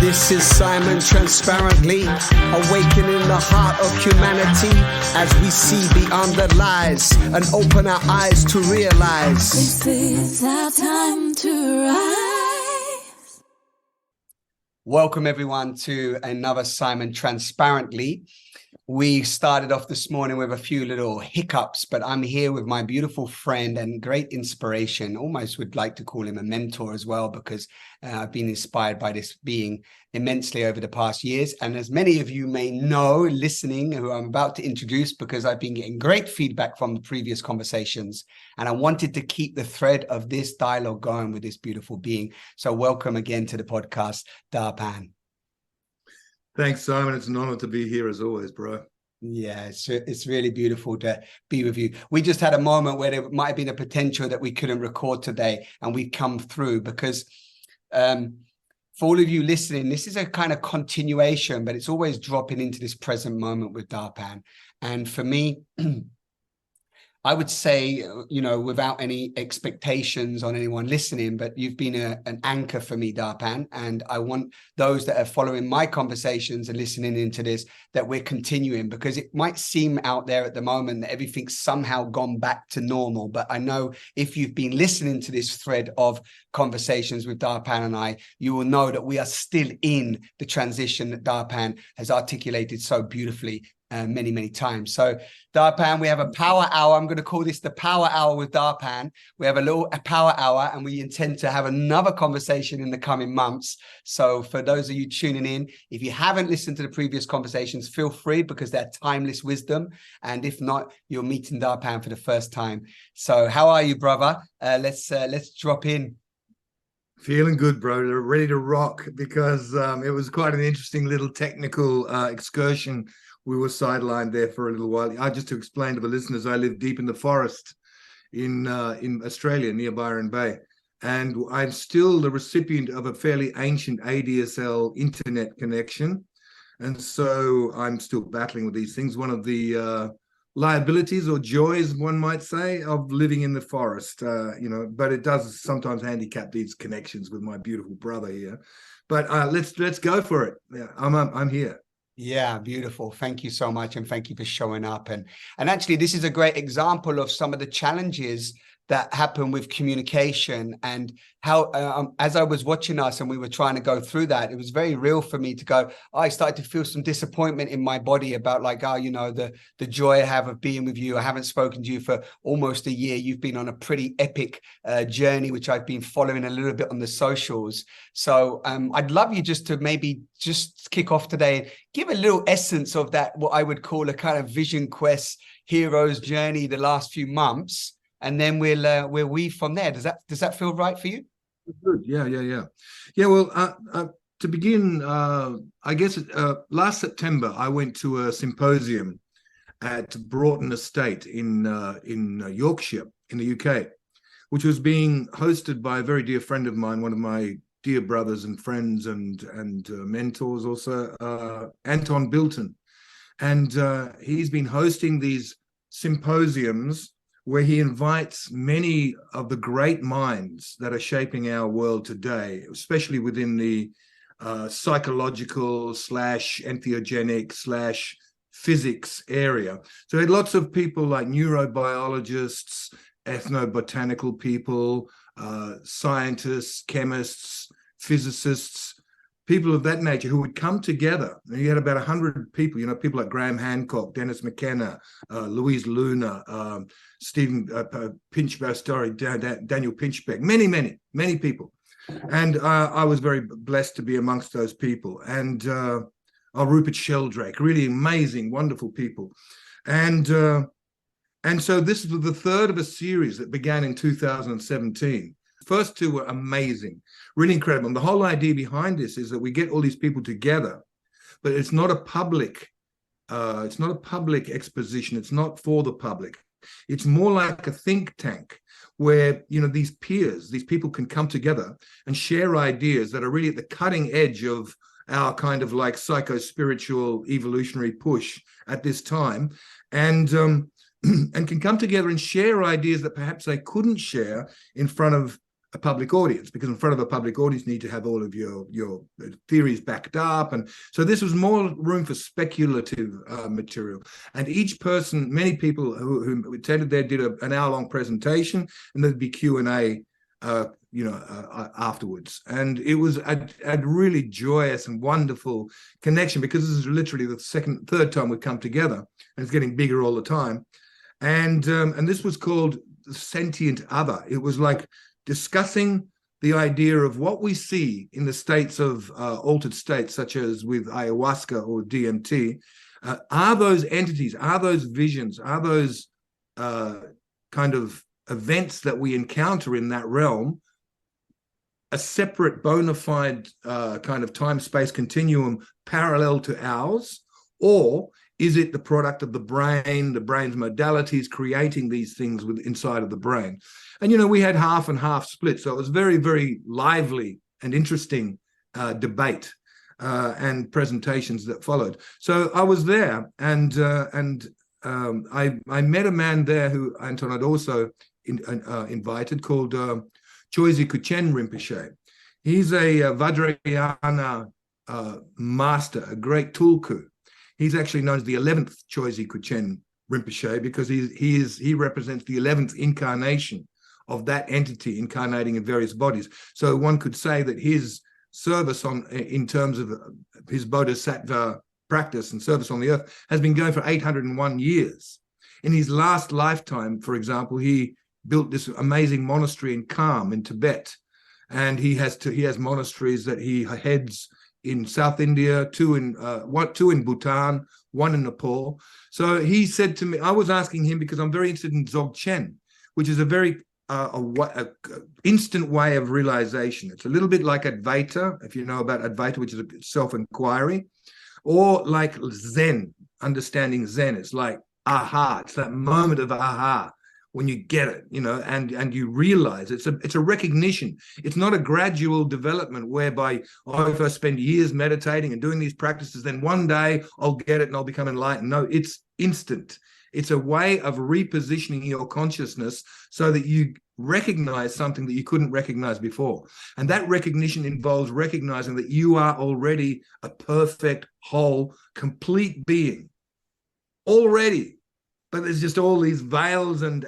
This is Simon transparently awakening the heart of humanity as we see beyond the lies and open our eyes to realize this is our time to rise. Welcome everyone to another Simon Transparently. We started off this morning with a few little hiccups, but I'm here with my beautiful friend and great inspiration. Almost would like to call him a mentor as well, because I've been inspired by this being immensely over the past years. And as many of you may know, listening, who I'm about to introduce, because I've been getting great feedback from the previous conversations, and I wanted to keep the thread of this dialogue going with this beautiful being. So welcome again to the podcast, Darpan. Thanks, Simon. It's an honor to be here as always, bro. Yeah, it's really beautiful to be with you. We just had a moment where there might have been a potential that we couldn't record today, and we come through because for all of you listening, this is a kind of continuation, but it's always dropping into this present moment with Darpan. And for me, I would say, you know, without any expectations on anyone listening, but you've been an anchor for me, Darpan. And I want those that are following my conversations and listening into this, that we're continuing, because it might seem out there at the moment that everything's somehow gone back to normal. But I know if you've been listening to this thread of conversations with Darpan and I, you will know that we are still in the transition that Darpan has articulated so beautifully many, many times. So Darpan, we have a power hour. I'm going to call this the power hour with Darpan. We have a power hour, and we intend to have another conversation in the coming months. So for those of you tuning in, if you haven't listened to the previous conversations, feel free, because they're timeless wisdom. And if not, you're meeting Darpan for the first time. So how are you, brother? Let's drop in. Feeling good, bro. They're ready to rock, because it was quite an interesting little technical excursion. We were sidelined there for a little while. Just to explain to the listeners, I live deep in the forest in Australia, near Byron Bay. And I'm still the recipient of a fairly ancient ADSL internet connection. And so I'm still battling with these things. One of the liabilities or joys, one might say, of living in the forest, but it does sometimes handicap these connections with my beautiful brother here. But let's go for it. Yeah, I'm here. Yeah, beautiful. Thank you so much. And thank you for showing up. And actually, this is a great example of some of the challenges that happen with communication, and how, as I was watching us and we were trying to go through that, it was very real for me to go, I started to feel some disappointment in my body about like, the joy I have of being with you. I haven't spoken to you for almost a year. You've been on a pretty epic journey, which I've been following a little bit on the socials. So I'd love you just to maybe just kick off today, give a little essence of that, what I would call a kind of vision quest hero's journey the last few months. And then we'll weave from there. Does that feel right for you? Good. Yeah. Well, to begin, I guess last September I went to a symposium at Broughton Estate in Yorkshire, in the UK, which was being hosted by a very dear friend of mine, one of my dear brothers and friends and mentors, also Anton Bilton, and he's been hosting these symposiums where he invites many of the great minds that are shaping our world today, especially within the psychological / entheogenic / physics area. So he had lots of people like neurobiologists, ethnobotanical people, scientists, chemists, physicists, people of that nature who would come together. And you had about 100 people, people like Graham Hancock, Dennis McKenna, Louise Luna, Stephen Pinchbeck, Daniel Pinchbeck, many people. And I was very blessed to be amongst those people. And Rupert Sheldrake, really amazing, wonderful people. And so this was the third of a series that began in 2017. First two were amazing, really incredible. And the whole idea behind this is that we get all these people together, but it's not a public exposition. It's not for the public. It's more like a think tank where, these peers, these people can come together and share ideas that are really at the cutting edge of our kind of like psycho-spiritual evolutionary push at this time, and can come together and share ideas that perhaps they couldn't share in front of a public audience, because in front of a public audience you need to have all of your theories backed up. And so this was more room for speculative material. And each person, many people who attended there did an hour-long presentation, and there'd be Q&A afterwards. And it was a really joyous and wonderful connection, because this is literally the third time we've come together, and it's getting bigger all the time. And this was called the Sentient Other. It was like discussing the idea of what we see in the states of altered states, such as with ayahuasca or DMT. Are those entities, are those visions, are those kind of events that we encounter in that realm a separate bona fide kind of time-space continuum parallel to ours, or is it the product of the brain's modalities creating these things inside of the brain? And, we had half and half split. So it was very, very lively and interesting debate and presentations that followed. So I was there, and I met a man there who Anton had also invited, called Choisi Kuchen Rinpoche. He's a Vajrayana master, a great tulku. He's actually known as the 11th Choisi Kuchen Rinpoche, because he represents the 11th incarnation of that entity incarnating in various bodies. So one could say that his service in terms of his bodhisattva practice and service on the earth has been going for 801 years. In his last lifetime, for example, he built this amazing monastery in Kham in Tibet, and he has monasteries that he heads in South India, two in Bhutan, one in Nepal. So he said to me, I was asking him because I'm very interested in Dzogchen, which is a very instant way of realization. It's a little bit like Advaita, if you know about Advaita, which is a self-inquiry, or like Zen, understanding Zen. It's like aha, it's that moment of aha when you get it, and you realize it's a recognition. It's not a gradual development whereby, if I spend years meditating and doing these practices, then one day I'll get it and I'll become enlightened. No, it's instant. It's a way of repositioning your consciousness so that you recognize something that you couldn't recognize before. And that recognition involves recognizing that you are already a perfect, whole, complete being already. But there's just all these veils and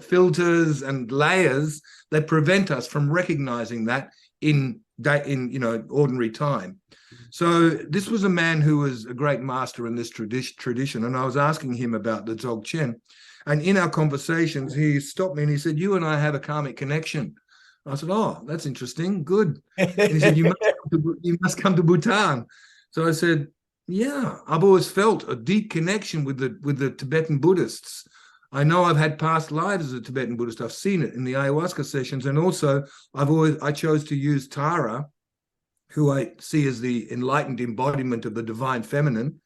filters and layers that prevent us from recognizing that in ordinary time. So this was a man who was a great master in this tradition, and I was asking him about the Dzogchen, and in our conversations he stopped me and he said, "You and I have a karmic connection." I said, "Oh, that's interesting, good." And he said, you must come to Bhutan." So I said, "Yeah, I've always felt a deep connection with the Tibetan Buddhists. I know I've had past lives as a Tibetan Buddhist. I've seen it in the ayahuasca sessions, and also I chose to use Tara, who I see as the enlightened embodiment of the divine feminine,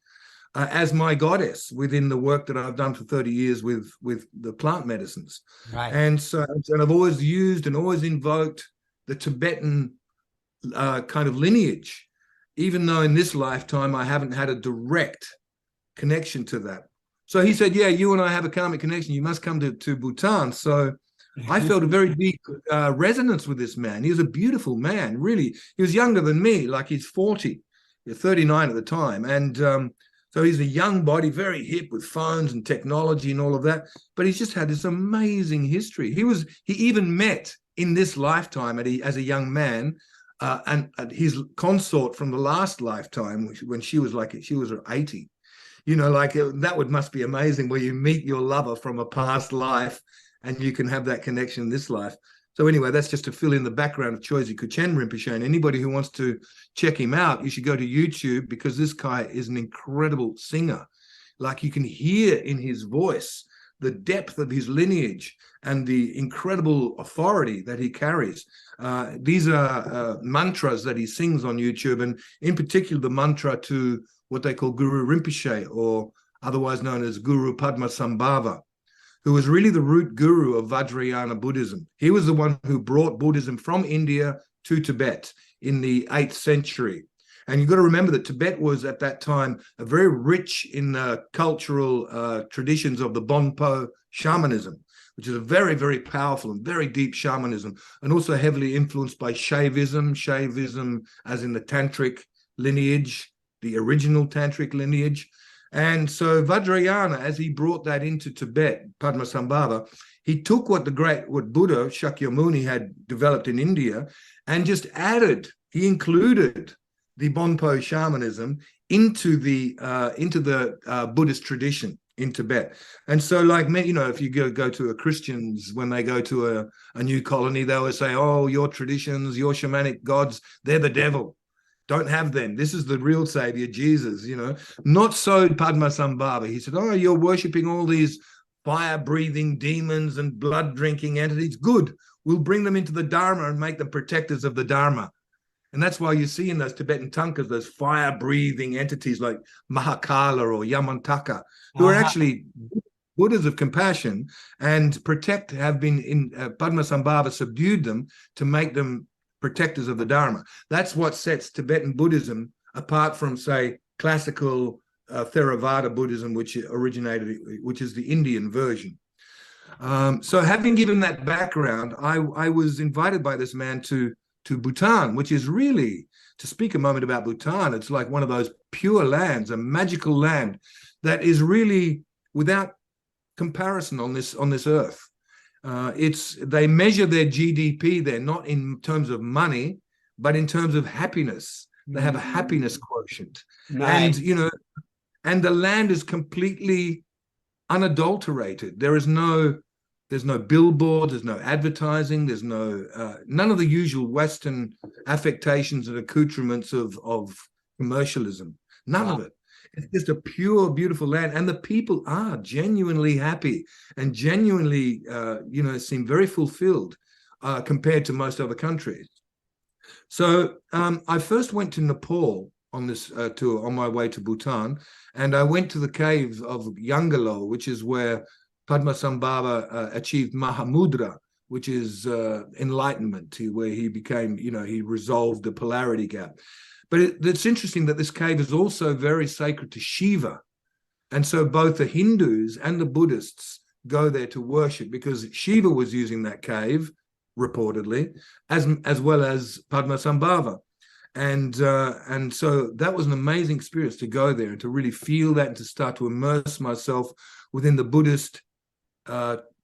as my goddess within the work that I've done for 30 years with the plant medicines." Right. And I've always used and always invoked the Tibetan kind of lineage, even though in this lifetime I haven't had a direct connection to that. So he said, "Yeah, you and I have a karmic connection. You must come to Bhutan." So I felt a very deep resonance with this man. He was a beautiful man, really. He was younger than me, like he's 40, 39 at the time. And so he's a young body, very hip with phones and technology and all of that. But he's just had this amazing history. He even met in this lifetime as a young man, and his consort from the last lifetime, when she was 80. That must be amazing, where you meet your lover from a past life and you can have that connection in this life. So anyway, that's just to fill in the background of Choisi Kuchen Rinpoche. And anybody who wants to check him out, you should go to YouTube, because this guy is an incredible singer. Like, you can hear in his voice the depth of his lineage and the incredible authority that he carries. These are mantras that he sings on YouTube, and in particular the mantra to what they call Guru Rinpoche, or otherwise known as Guru Padmasambhava, who was really the root guru of Vajrayana Buddhism. He was the one who brought Buddhism from India to Tibet in the 8th century. And you've got to remember that Tibet was at that time very rich in cultural traditions of the Bonpo shamanism, which is a very, very powerful and very deep shamanism, and also heavily influenced by Shaivism as in the tantric lineage, the original tantric lineage. And so Vajrayana, as he brought that into Tibet, Padmasambhava, he took what Buddha Shakyamuni had developed in India and just he included the Bonpo shamanism into the Buddhist tradition in Tibet. And so, like, if you go to a Christians, when they go to a new colony, they always say, oh, your traditions, your shamanic gods, they're the devil. Don't have them. This is the real savior, Jesus, Not so Padmasambhava. He said, oh, you're worshipping all these fire-breathing demons and blood-drinking entities. Good. We'll bring them into the Dharma and make them protectors of the Dharma. And that's why you see in those Tibetan tankas, those fire-breathing entities like Mahakala or Yamantaka, who are actually Buddhas of compassion and have been in Padmasambhava subdued them to make them protectors of the Dharma. That's what sets Tibetan Buddhism apart from, say, classical Theravada Buddhism, which is the Indian version. So having given that background, I was invited by this man to Bhutan, which is really, to speak a moment about Bhutan, it's like one of those pure lands, a magical land that is really without comparison on this earth. They measure their GDP there not in terms of money, but in terms of happiness. They have a happiness quotient. Nice. And and the land is completely unadulterated. There's no billboard, there's no advertising, there's none of the usual Western affectations and accoutrements of commercialism. None of it. It's just a pure, beautiful land, and the people are genuinely happy and genuinely, seem very fulfilled compared to most other countries. So I first went to Nepal on this tour on my way to Bhutan, and I went to the cave of Yangalo, which is where Padmasambhava achieved Mahamudra, which is enlightenment, where he became, he resolved the polarity gap. But it's interesting that this cave is also very sacred to Shiva. And so both the Hindus and the Buddhists go there to worship, because Shiva was using that cave, reportedly, as well as Padmasambhava. And so that was an amazing experience to go there and to really feel that and to start to immerse myself within the Buddhist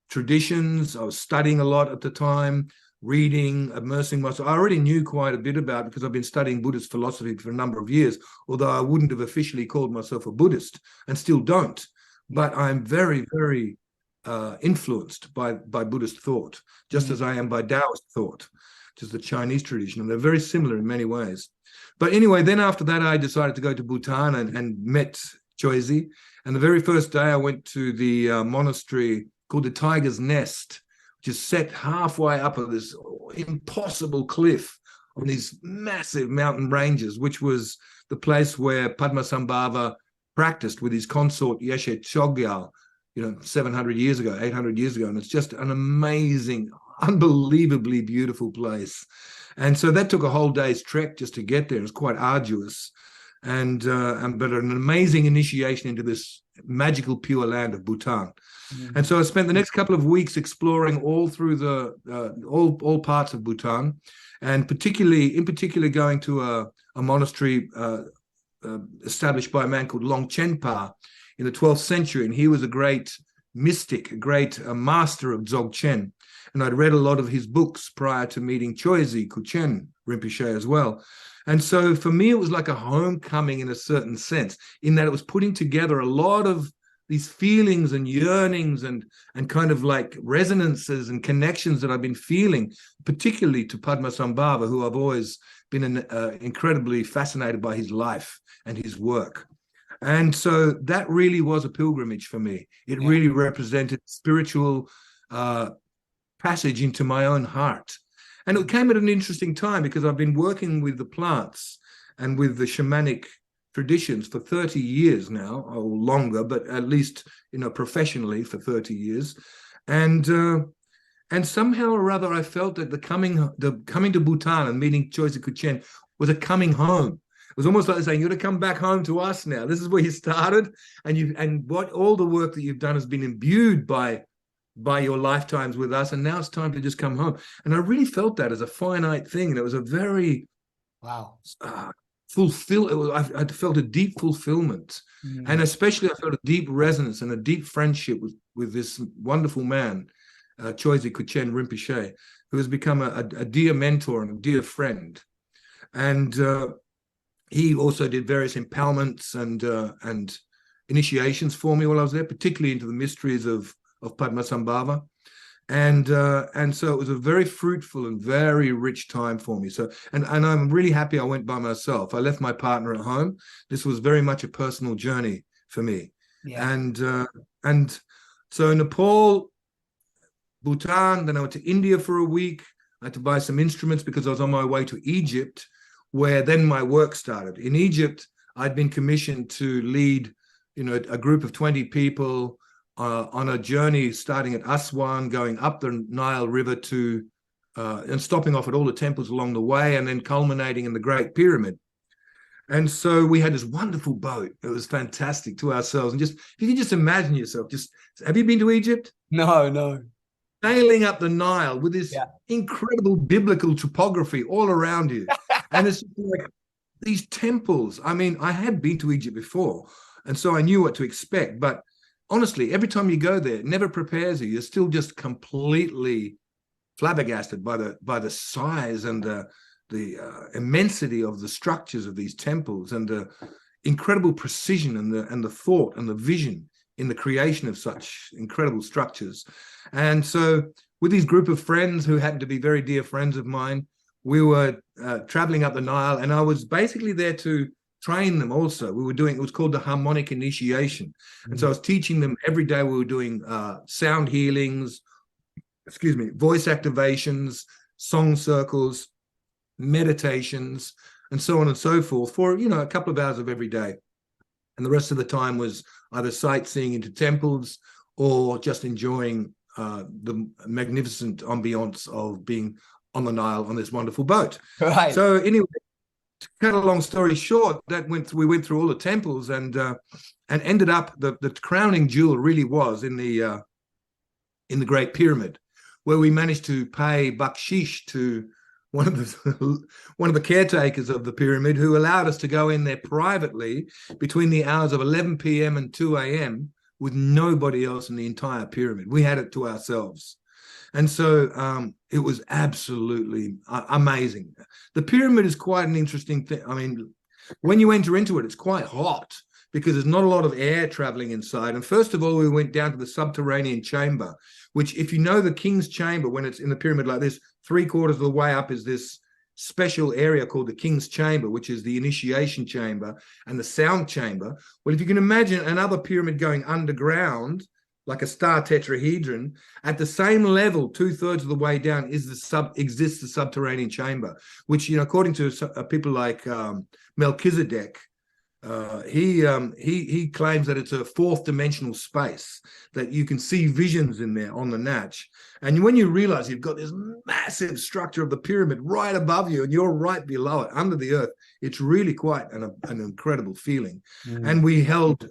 traditions. I was studying a lot at the time, reading, immersing myself. I already knew quite a bit about it because I've been studying Buddhist philosophy for a number of years, although I wouldn't have officially called myself a Buddhist and still don't. But I'm very, very influenced by Buddhist thought, just as I am by Taoist thought, which is the Chinese tradition. And they're very similar in many ways. But anyway, then after that, I decided to go to Bhutan and met Choisi. And the very first day I went to the monastery called the Tiger's Nest, which is set halfway up of this impossible cliff on these massive mountain ranges, which was the place where Padmasambhava practiced with his consort Yeshe Chogyal, 700 years ago, 800 years ago. And it's just an amazing, unbelievably beautiful place. And so that took a whole day's trek just to get there. It was quite arduous. But an amazing initiation into this magical pure land of Bhutan. And so I spent the next couple of weeks exploring all through all parts of Bhutan, and in particular going to a monastery established by a man called Longchenpa in the 12th century. And he was a great mystic, a great master of Dzogchen. And I'd read a lot of his books prior to meeting Choisi Kuchen Rinpoche as well. And so for me, it was like a homecoming in a certain sense, in that it was putting together a lot of these feelings and yearnings and kind of like resonances and connections that I've been feeling, particularly to Padmasambhava, who I've always been incredibly fascinated by his life and his work. And so that really was a pilgrimage for me. It really represented spiritual passage into my own heart. And it came at an interesting time because I've been working with the plants and with the shamanic traditions for 30 years now, or longer, but at least, professionally for 30 years. And somehow or other, I felt that the coming to Bhutan and meeting Choisi Kuchen was a coming home. It was almost like saying, you're to come back home to us now. This is where you started, and what all the work that you've done has been imbued by by your lifetimes with us, and now it's time to just come home. And I really felt that as a finite thing, and it was a very Wow. I felt a deep fulfillment, and especially I felt a deep resonance and a deep friendship with this wonderful man, Choizi Kuchen Rinpoche, who has become a dear mentor and a dear friend. And he also did various empowerments and initiations for me while I was there, particularly into the mysteries of Padmasambhava. And so it was a very fruitful and very rich time for me. So, and I'm really happy I went by myself. I left my partner at home. This was very much a personal journey for me. Yeah. And so Nepal, Bhutan, then I went to India for a week. I had to buy some instruments because I was on my way to Egypt, where then my work started. In Egypt, I'd been commissioned to lead, a group of 20 people on a journey starting at Aswan, going up the Nile River to and stopping off at all the temples along the way, and then culminating in the Great Pyramid. And so we had this wonderful boat. It was fantastic to ourselves. And just, if you can just imagine yourself, have you been to Egypt? No. Sailing up the Nile with this incredible biblical topography all around you. And it's like these temples. I mean, I had been to Egypt before, and so I knew what to expect. But honestly, every time you go there, it never prepares you. You're still just completely flabbergasted by the size and the immensity of the structures of these temples, and the incredible precision and the thought and the vision in the creation of such incredible structures. And so with these group of friends who happened to be very dear friends of mine, we were traveling up the Nile, and I was basically there to train them also. It was called the harmonic initiation. And so I was teaching them every day. We were doing sound healings, voice activations, song circles, meditations, and so on and so forth for, a couple of hours of every day. And the rest of the time was either sightseeing into temples or just enjoying the magnificent ambiance of being on the Nile on this wonderful boat. Right. So anyway, to cut a long story short, we went through all the temples and ended up the crowning jewel really was in the Great Pyramid, where we managed to pay bakshish to one of the caretakers of the pyramid, who allowed us to go in there privately between the hours of 11 p.m. and 2 a.m. with nobody else in the entire pyramid. We had it to ourselves. And so it was absolutely amazing. The pyramid is quite an interesting thing. I mean, when you enter into it, it's quite hot because there's not a lot of air traveling inside. And first of all, we went down to the subterranean chamber, which, if you know the king's chamber, when it's in the pyramid like this, 3/4 of the way up is this special area called the king's chamber, which is the initiation chamber and the sound chamber. Well, if you can imagine another pyramid going underground, like a star tetrahedron, at the same level, 2/3 of the way down exists the subterranean chamber, which, according to people like Melchizedek, he claims that it's a fourth dimensional space, that you can see visions in there on the Natch. And when you realize you've got this massive structure of the pyramid right above you and you're right below it under the earth, it's really quite an incredible feeling. And we held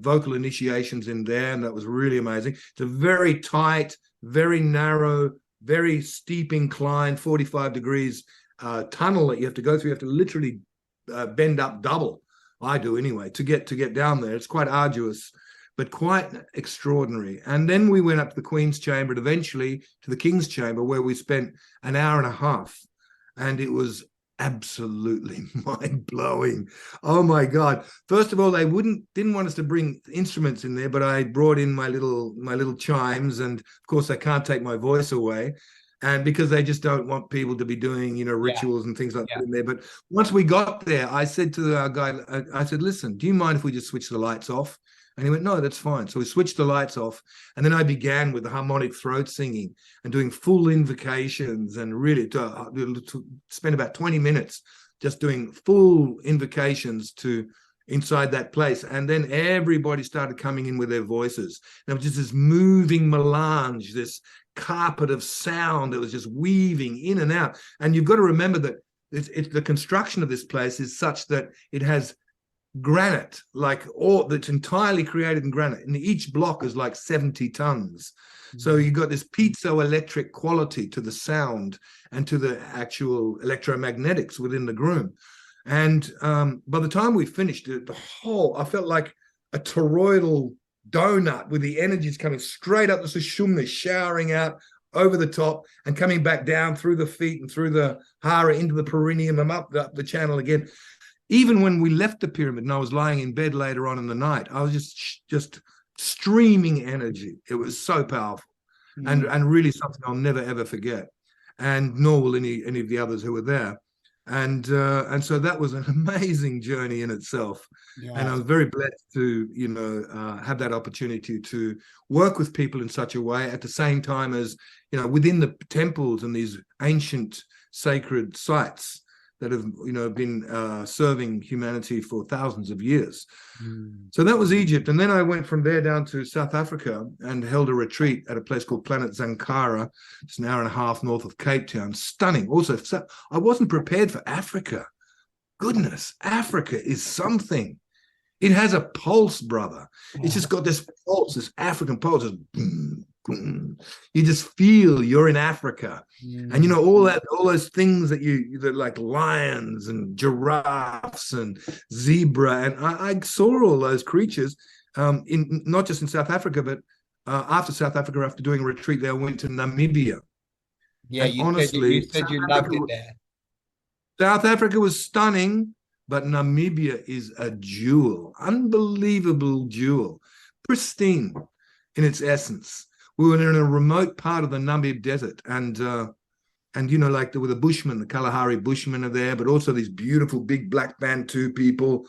vocal initiations in there, and that was really amazing. It's a very tight, very narrow, very steep incline, 45 degrees tunnel that you have to go through. You have to literally bend up double. I do anyway, to get down there. It's quite arduous, but quite extraordinary. And then we went up to the Queen's Chamber and eventually to the King's Chamber, where we spent an hour and a half. And it was absolutely mind-blowing. Oh my God. First of all, they didn't want us to bring instruments in there, but I brought in my little chimes, and of course I can't take my voice away. And because they just don't want people to be doing, rituals and things like that in there. But once we got there, I said to our guy, I said, listen, do you mind if we just switch the lights off? And he went, no, that's fine. So we switched the lights off. And then I began with the harmonic throat singing and doing full invocations, and really to spend about 20 minutes just doing full invocations to inside that place. And then everybody started coming in with their voices. And it was just this moving melange, this carpet of sound that was just weaving in and out. And you've got to remember that the construction of this place is such that it has granite, like all that's entirely created in granite. And each block is like 70 tons. So you got this piezoelectric quality to the sound and to the actual electromagnetics within the room. And by the time we finished it, I felt like a toroidal donut with the energies coming straight up the sushumna, showering out over the top and coming back down through the feet and through the hara into the perineum and up the channel again. Even when we left the pyramid and I was lying in bed later on in the night, I was just streaming energy. It was so powerful and really something I'll never, ever forget. And nor will any of the others who were there. And so that was an amazing journey in itself. Yeah. And I was very blessed to, you know, have that opportunity to work with people in such a way at the same time as, you know, within the temples and these ancient sacred sites that have, you know, been serving humanity for thousands of years. So that was Egypt. And then I went from there down to South Africa and held a retreat at a place called Planet Zankara. It's an hour and a half north of Cape Town. Stunning. Also, I wasn't prepared for Africa. Goodness, Africa is something. It has a pulse, brother. It's just got this pulse, this African pulse. Just boom, boom. You just feel you're in Africa. And you know, all those things that like lions and giraffes and zebra. And I saw all those creatures in not just in South Africa, but after South Africa, after doing a retreat there, I went to Namibia. Yeah, you said you loved it there. South Africa was stunning, but Namibia is a jewel, unbelievable jewel, pristine in its essence. We were in a remote part of the Namib Desert, and you know, like there were the Bushmen, the Kalahari Bushmen are there, but also these beautiful big black Bantu people,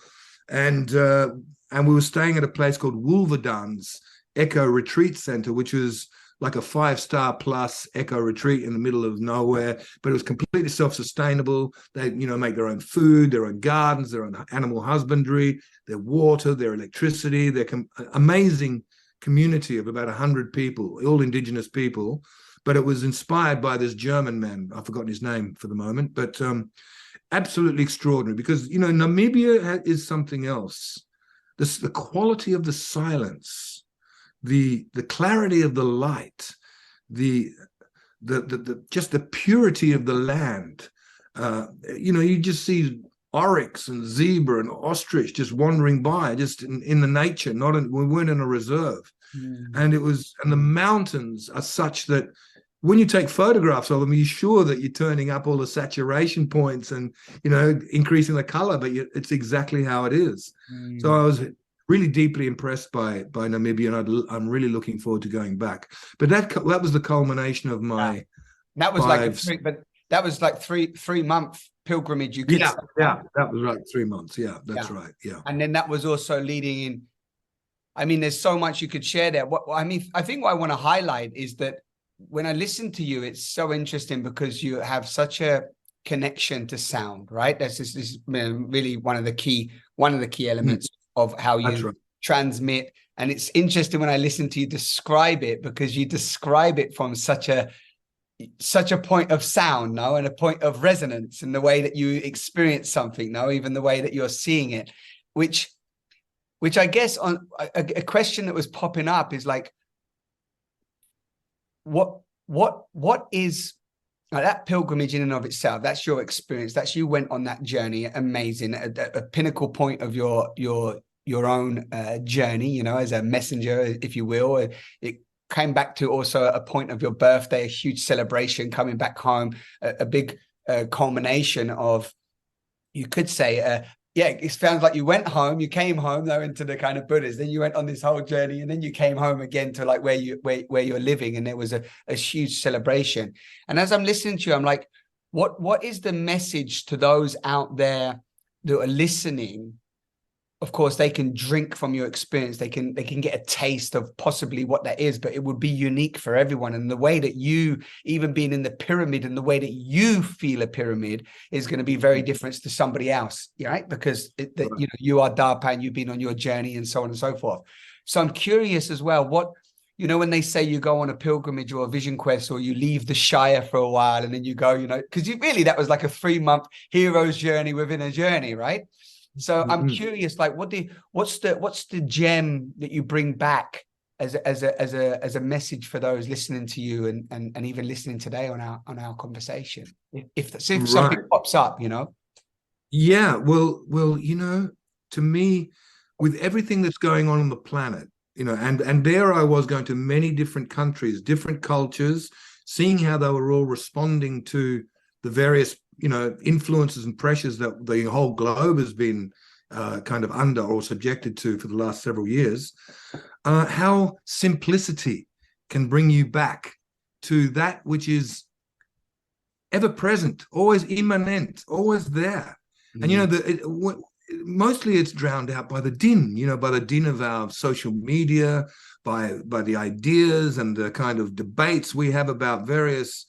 and we were staying at a place called Wolverdan's Eco Retreat Center, which was like a 5-star plus eco retreat in the middle of nowhere, but it was completely self-sustainable. They, you know, make their own food, their own gardens, their own animal husbandry, their water, their electricity, their amazing community of about 100 people, all indigenous people. But it was inspired by this German man. I've forgotten his name for the moment, but absolutely extraordinary because, you know, Namibia is something else. The quality of the silence, the clarity of the light, the just the purity of the land. You know, you just see oryx and zebra and ostrich just wandering by, just in the nature. We weren't in a reserve, and the mountains are such that when you take photographs of them, you're sure that you're turning up all the saturation points and, you know, increasing the color, but it's exactly how it is. So I was really deeply impressed by Namibia, and I'm really looking forward to going back. But that was the culmination of my. That was that was like three month pilgrimage. You could that was right, 3 months. Yeah, that's right. Yeah, and then that was also leading in. I mean, there's so much you could share there. I think what I want to highlight is that when I listen to you, it's so interesting because you have such a connection to sound, right? This is really one of the key elements of how you transmit. And it's interesting when I listen to you describe it, because you describe it from such a point of sound, no, and a point of resonance in the way that you experience something, no, even the way that you're seeing it, which I guess on a question that was popping up is like, what is that pilgrimage in and of itself? That's your experience. That's you went on that journey. Amazing, a pinnacle point of your own journey, you know, as a messenger, if you will. It came back to also a point of your birthday, a huge celebration, coming back home, a big culmination of, you could say, it sounds like you went home, you came home though into the kind of Buddhas, then you went on this whole journey, and then you came home again to like where you're living, and there was a huge celebration. And as I'm listening to you, I'm like, what is the message to those out there that are listening? Of course, they can drink from your experience. They can get a taste of possibly what that is, but it would be unique for everyone. And the way that you, even being in the pyramid, and the way that you feel a pyramid is going to be very different to somebody else, right? Because you know, you are Darpa and you've been on your journey and so on and so forth. So I'm curious as well, what, you know, when they say you go on a pilgrimage or a vision quest, or you leave the Shire for a while and then you go, you know, because that was like a 3-month hero's journey within a journey, right? So I'm Mhm. curious, like, what's the gem that you bring back as a message for those listening to you and even listening today on our conversation? If something Right. pops up, you know. Yeah, well, to me, with everything that's going on the planet, and there I was going to many different countries, different cultures, seeing how they were all responding to the various, influences and pressures that the whole globe has been kind of under or subjected to for the last several years, how simplicity can bring you back to that which is ever present, always immanent, always there. And mostly it's drowned out by the din, by the din of our social media, by the ideas and the kind of debates we have about various,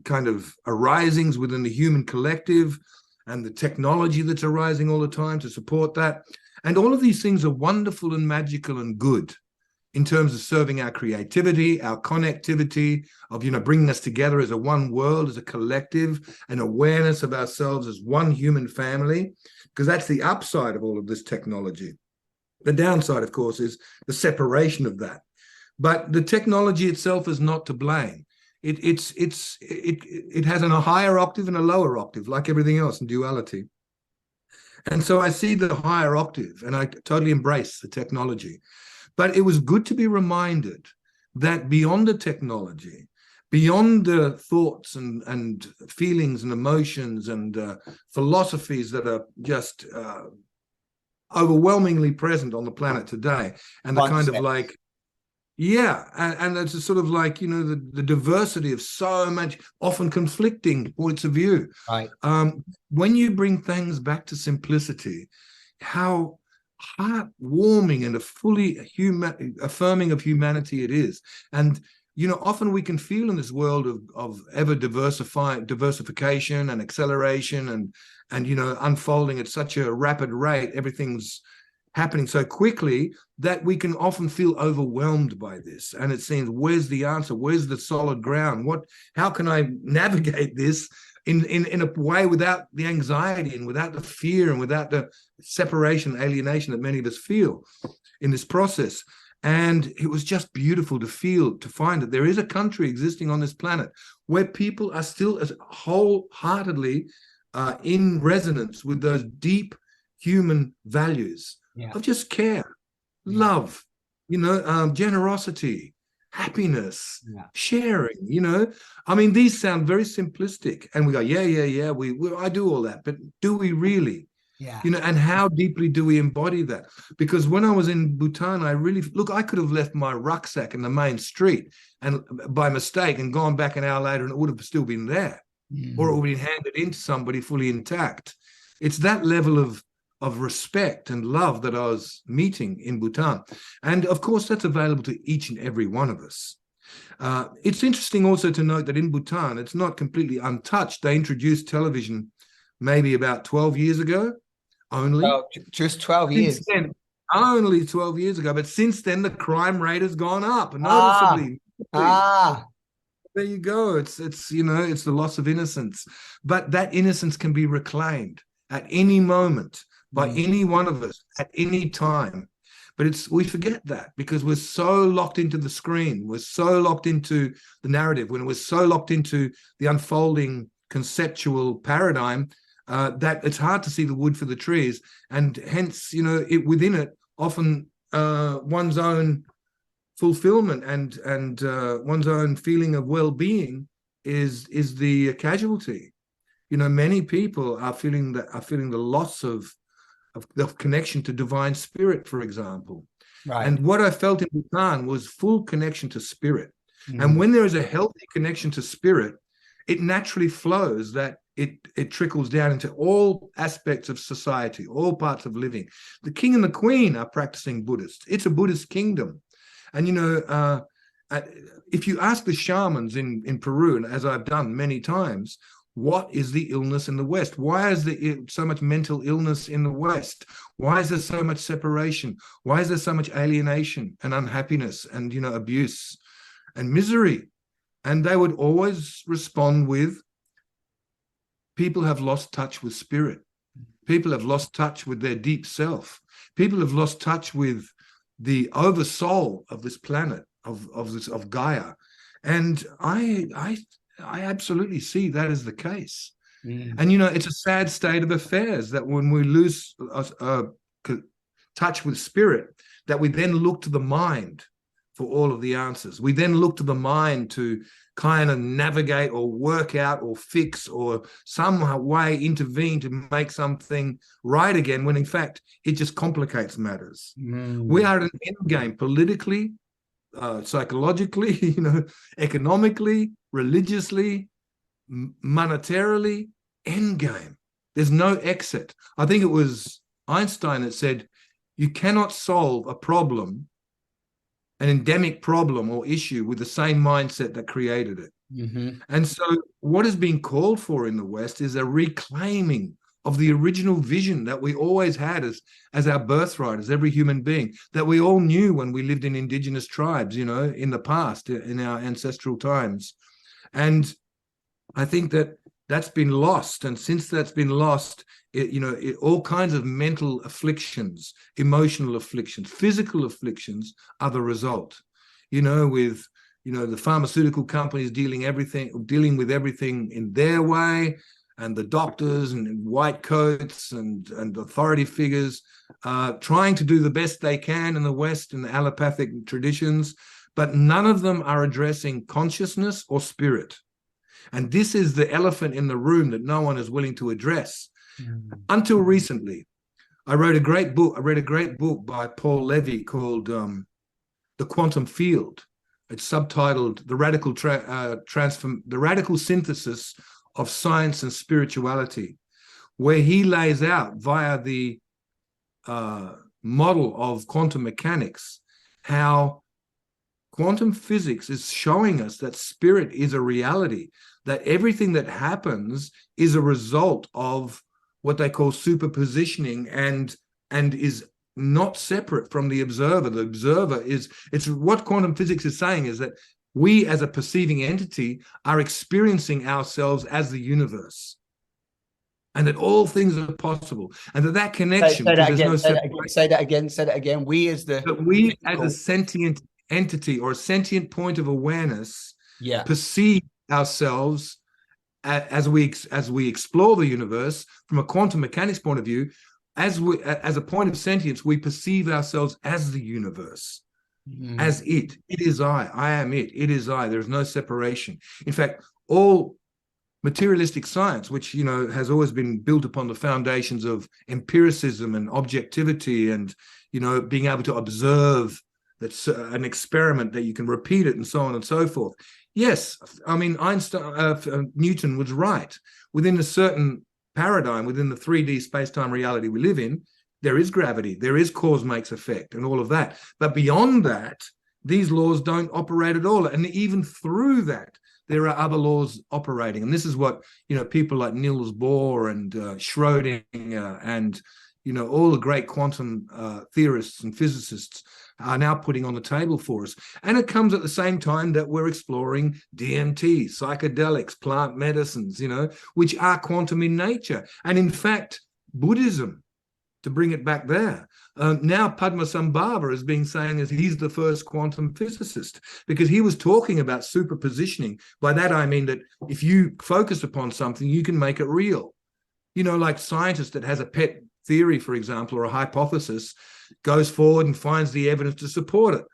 kind of arisings within the human collective, and the technology that's arising all the time to support that. And all of these things are wonderful and magical and good in terms of serving our creativity, our connectivity, of bringing us together as a one world, as a collective, an awareness of ourselves as one human family, because that's the upside of all of this technology. The downside, of course, is the separation of that. But the technology itself is not to blame. It has a higher octave and a lower octave, like everything else in duality. And so I see the higher octave, and I totally embrace the technology. But it was good to be reminded that beyond the technology, beyond the thoughts and feelings and emotions and philosophies that are just overwhelmingly present on the planet today, and the kind of like, and it's a sort of like, the diversity of so much, often conflicting points of view. Right. When you bring things back to simplicity, how heartwarming and a fully affirming of humanity it is. And often we can feel in this world of ever diversification and acceleration and unfolding at such a rapid rate, everything's happening so quickly, that we can often feel overwhelmed by this. And it seems, where's the answer? Where's the solid ground? How can I navigate this in a way without the anxiety and without the fear and without the separation, alienation that many of us feel in this process? And it was just beautiful to find that there is a country existing on this planet where people are still as wholeheartedly in resonance with those deep human values of just care, love, generosity, happiness, sharing. I mean, these sound very simplistic, and we go, I do all that, but do we really? And how deeply do we embody that? Because when I was in Bhutan, I could have left my rucksack in the main street and by mistake and gone back an hour later and it would have still been there, or it would have been handed into somebody fully intact. It's that level of respect and love that I was meeting in Bhutan. And of course, that's available to each and every one of us. It's interesting also to note that in Bhutan, it's not completely untouched. They introduced television maybe about 12 years ago only. Oh, just 12 years. Then, only 12 years ago. But since then, the crime rate has gone up noticeably. There you go. It's the loss of innocence. But that innocence can be reclaimed at any moment by any one of us at any time. But we forget that because we're so locked into the screen. We're so locked into the narrative. When we're so locked into the unfolding conceptual paradigm that it's hard to see the wood for the trees. And hence, within it, often one's own fulfillment and one's own feeling of well-being is the casualty. Many people are feeling the loss of connection to divine spirit, for example. Right. And what I felt in Bhutan was full connection to spirit. And when there is a healthy connection to spirit, it naturally flows, that it trickles down into all aspects of society, all parts of living. The king and the queen are practicing Buddhists. It's a Buddhist kingdom. And, if you ask the shamans in Peru, and as I've done many times, what is the illness in the West? Why is there so much mental illness in the West? Why is there so much separation? Why is there so much alienation and unhappiness and, abuse and misery? And they would always respond with, people have lost touch with spirit. People have lost touch with their deep self. People have lost touch with the oversoul of this planet, of Gaia. And I absolutely see that as the case. And, you know, it's a sad state of affairs that when we lose touch with spirit, that we then look to the mind for all of the answers. We then look to the mind to kind of navigate or work out or fix or some way intervene to make something right again, when in fact it just complicates matters. We are at an end game politically, psychologically, you know, economically, religiously, monetarily, end game. There's no exit. I think it was Einstein that said, you cannot solve a problem, an endemic problem or issue, with the same mindset that created it. And so what is being called for in the West is a reclaiming of the original vision that we always had as our birthright, as every human being, that we all knew when we lived in indigenous tribes, you know, in the past, in our ancestral times. And I think that that's been lost. And since that's been lost, all kinds of mental afflictions, emotional afflictions, physical afflictions are the result, you know, with, you know, the pharmaceutical companies dealing with everything in their way, and the doctors and white coats and authority figures trying to do the best they can in the West, in the allopathic traditions, but none of them are addressing consciousness or spirit. And this is the elephant in the room that no one is willing to address. Until recently, I read a great book by Paul Levy called The Quantum Field. It's subtitled The Radical Synthesis of Science and Spirituality, where he lays out via the model of quantum mechanics how quantum physics is showing us that spirit is a reality, that everything that happens is a result of what they call superpositioning and is not separate from the observer. The observer it's what quantum physics is saying is that we as a perceiving entity are experiencing ourselves as the universe, and that all things are possible, and that connection, say that again. Say that again. We as a sentient entity or a sentient point of awareness perceive ourselves as we explore the universe from a quantum mechanics point of view. As a point of sentience, we perceive ourselves as the universe, as it is I am it is I. There's no separation. In fact, all materialistic science, which, you know, has always been built upon the foundations of empiricism and objectivity and, you know, being able to observe that's an experiment that you can repeat it and so on and so forth. Yes, I mean, Newton was right. Within a certain paradigm, within the 3D space-time reality we live in, there is gravity, there is cause makes effect and all of that. But beyond that, these laws don't operate at all. And even through that, there are other laws operating. And this is what, you know, people like Niels Bohr and Schrödinger and, you know, all the great quantum theorists and physicists are now putting on the table for us. And it comes at the same time that we're exploring DMT, psychedelics, plant medicines, you know, which are quantum in nature. And in fact, Buddhism, to bring it back there, now Padmasambhava is being saying as he's the first quantum physicist, because he was talking about superpositioning. By that, I mean that if you focus upon something, you can make it real. You know, like scientist that has a pet theory, for example, or a hypothesis, goes forward and finds the evidence to support it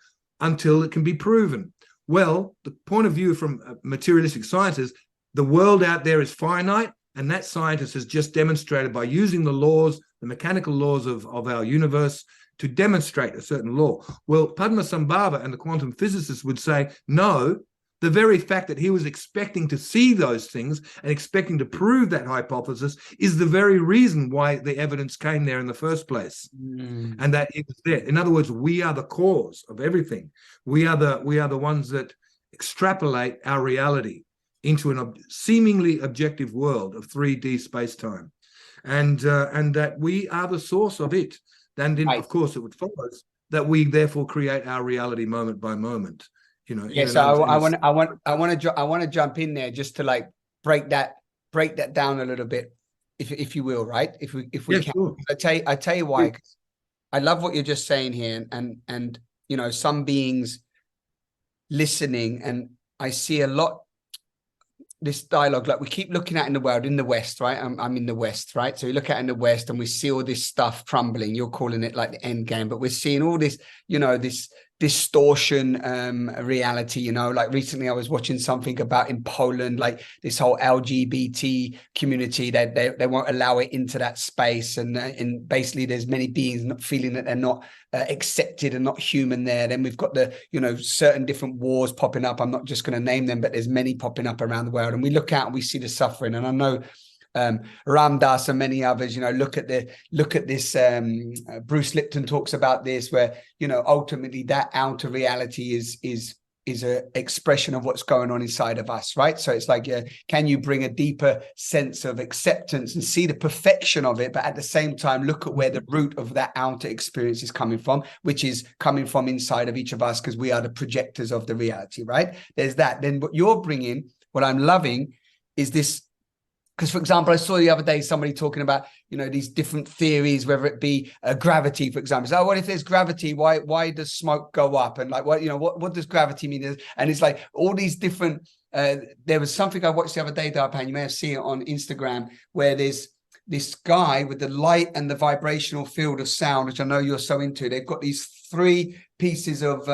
until it can be proven. Well, the point of view from materialistic science is the world out there is finite, and that scientist has just demonstrated by using the laws, the mechanical laws of our universe, to demonstrate a certain law. Well, Padmasambhava and the quantum physicists would say, no, the very fact that he was expecting to see those things and expecting to prove that hypothesis is the very reason why the evidence came there in the first place. And that it was there. In other words, we are the cause of everything. We are the ones that extrapolate our reality into a seemingly objective world of 3D space-time. And that we are the source of it. And then, of course, it would follow that we therefore create our reality moment by moment. You know, yeah. So I want to jump in there just to like break that down a little bit. if you will, right? If we Yeah, can. sure. I tell you why. I love what you're just saying here, and you know, some beings listening, and I see a lot this dialogue, like we keep looking at in the world, in the West, right? I'm in the West, right? So we look at in the West and we see all this stuff crumbling. You're calling it like the end game, but we're seeing all this, you know, this distortion reality, you know, like recently I was watching something about in Poland, like this whole LGBT community, they won't allow it into that space, and basically there's many beings not feeling that they're not accepted and not human there. Then we've got the, you know, certain different wars popping up. I'm not just going to name them, but there's many popping up around the world, and we look out and we see the suffering. And I know Ram Dass and many others, you know, look at this. Bruce Lipton talks about this, where, you know, ultimately that outer reality is a expression of what's going on inside of us, right? So it's like, can you bring a deeper sense of acceptance and see the perfection of it, but at the same time look at where the root of that outer experience is coming from, which is coming from inside of each of us, because we are the projectors of the reality, right? There's that. Then what you're bringing, what I'm loving, is this. Because, for example, I saw the other day somebody talking about, you know, these different theories, whether it be gravity, for example. So, what if there's gravity? Why does smoke go up? And like, what, you know, what does gravity mean? And it's like all these different. There was something I watched the other day, Darpan, you may have seen it on Instagram, where there's this guy with the light and the vibrational field of sound, which I know you're so into. They've got these 3 pieces of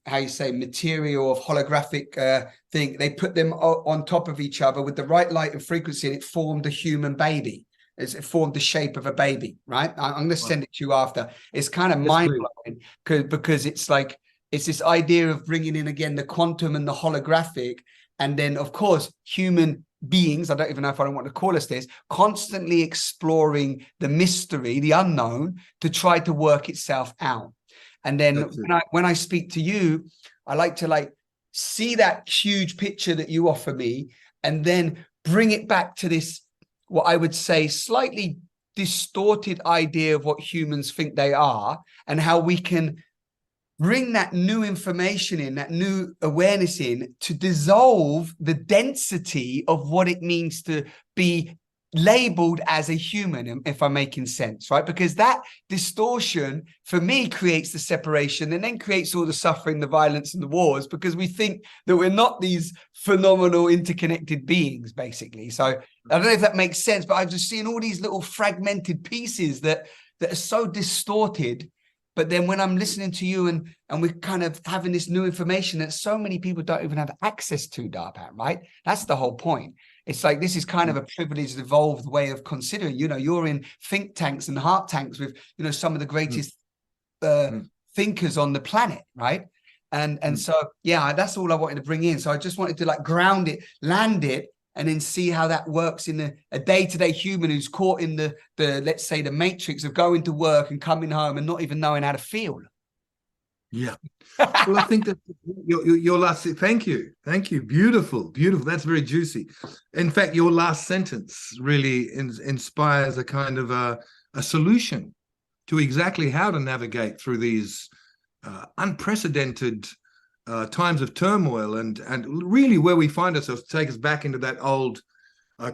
how you say, material of holographic thing. They put them on top of each other with the right light and frequency, and it formed a human baby. It formed the shape of a baby, right? I'm going to send it to you after. It's kind of mind-blowing, because it's like, it's this idea of bringing in again the quantum and the holographic, and then of course human beings, I don't even know if I don't want to call us this, constantly exploring the mystery, the unknown, to try to work itself out. And then when I speak to you, I like to see that huge picture that you offer me, and then bring it back to this, what I would say, slightly distorted idea of what humans think they are, and how we can bring that new information in, that new awareness in, to dissolve the density of what it means to be labeled as a human, if I'm making sense, right? Because that distortion for me creates the separation, and then creates all the suffering, the violence, and the wars, because we think that we're not these phenomenal interconnected beings, basically. So I don't know if that makes sense, but I've just seen all these little fragmented pieces that are so distorted. But then when I'm listening to you and we're kind of having this new information that so many people don't even have access to, Darpan, right? That's the whole point. It's like, this is kind of a privileged, evolved way of considering, you know, you're in think tanks and heart tanks with, you know, some of the greatest thinkers on the planet, right? And so, yeah, that's all I wanted to bring in. So I just wanted to ground it, land it, and then see how that works in a day-to-day human who's caught in the let's say the matrix of going to work and coming home and not even knowing how to feel. Yeah. Well, I think that your last, thank you. Beautiful. That's very juicy. In fact, your last sentence really inspires a kind of a solution to exactly how to navigate through these unprecedented times of turmoil, and really where we find ourselves, to take us back into that old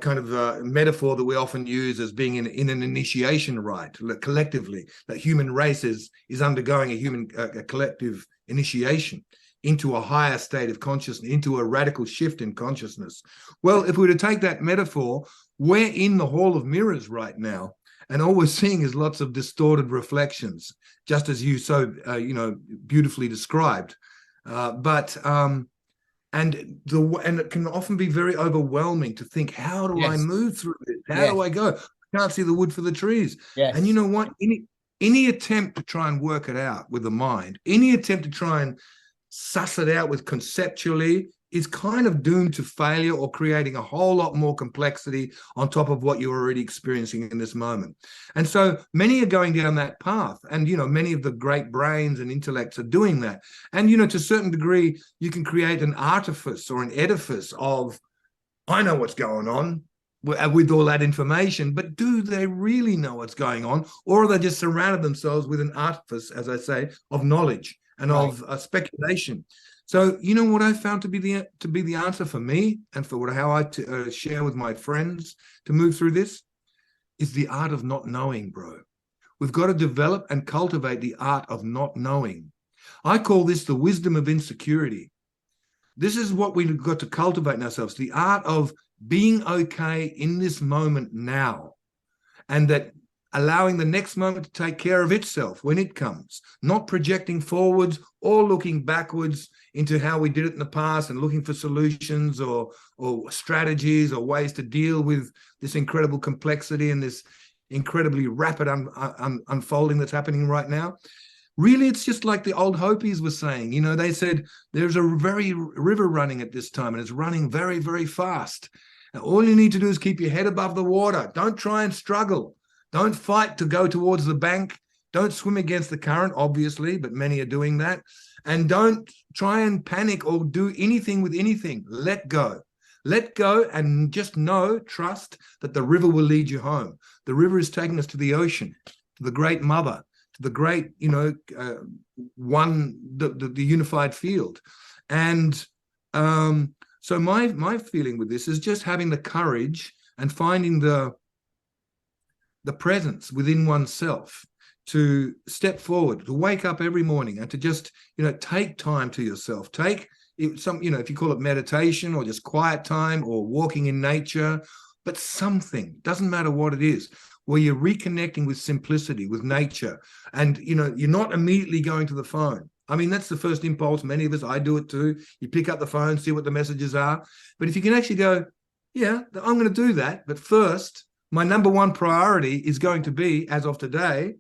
kind of metaphor that we often use as being in an initiation rite, collectively, that human race is undergoing a collective initiation into a higher state of consciousness, into a radical shift in consciousness. Well, if we were to take that metaphor, we're in the hall of mirrors right now, and all we're seeing is lots of distorted reflections, just as you so beautifully described. And it can often be very overwhelming to think, how do I move through this? How do I go? I can't see the wood for the trees. Yes. And you know what? Any attempt to try and work it out with the mind, any attempt to try and suss it out with conceptually, is kind of doomed to failure, or creating a whole lot more complexity on top of what you're already experiencing in this moment. And so many are going down that path, and many of the great brains and intellects are doing that. And to a certain degree, you can create an artifice or an edifice of, I know what's going on with all that information, but do they really know what's going on? Or are they just surrounded themselves with an artifice, as I say, of knowledge and of speculation? So you know what I found to be the answer for me, and for how I share with my friends to move through this, is the art of not knowing, bro. We've got to develop and cultivate the art of not knowing. I call this the wisdom of insecurity. This is what we've got to cultivate in ourselves, the art of being okay in this moment now, and that allowing the next moment to take care of itself when it comes, not projecting forwards or looking backwards into how we did it in the past and looking for solutions or strategies or ways to deal with this incredible complexity and this incredibly rapid unfolding that's happening right now. Really, it's just like the old Hopis were saying. You know, they said there's a very river running at this time, and it's running very, very fast. And all you need to do is keep your head above the water. Don't try and struggle. Don't fight to go towards the bank. Don't swim against the current, obviously, but many are doing that. And don't try and panic or do anything with anything. Let go. Let go and just know, trust that the river will lead you home. The river is taking us to the ocean, to the great mother, to the great, the unified field. And so my feeling with this is just having the courage and finding the presence within oneself to step forward, to wake up every morning and to just, take time to yourself. Take some, if you call it meditation or just quiet time or walking in nature, but something, doesn't matter what it is, where you're reconnecting with simplicity, with nature, and, you're not immediately going to the phone. I mean, that's the first impulse. Many of us, I do it too. You pick up the phone, see what the messages are. But if you can actually go, yeah, I'm going to do that. But first, my number one priority is going to be, as of today,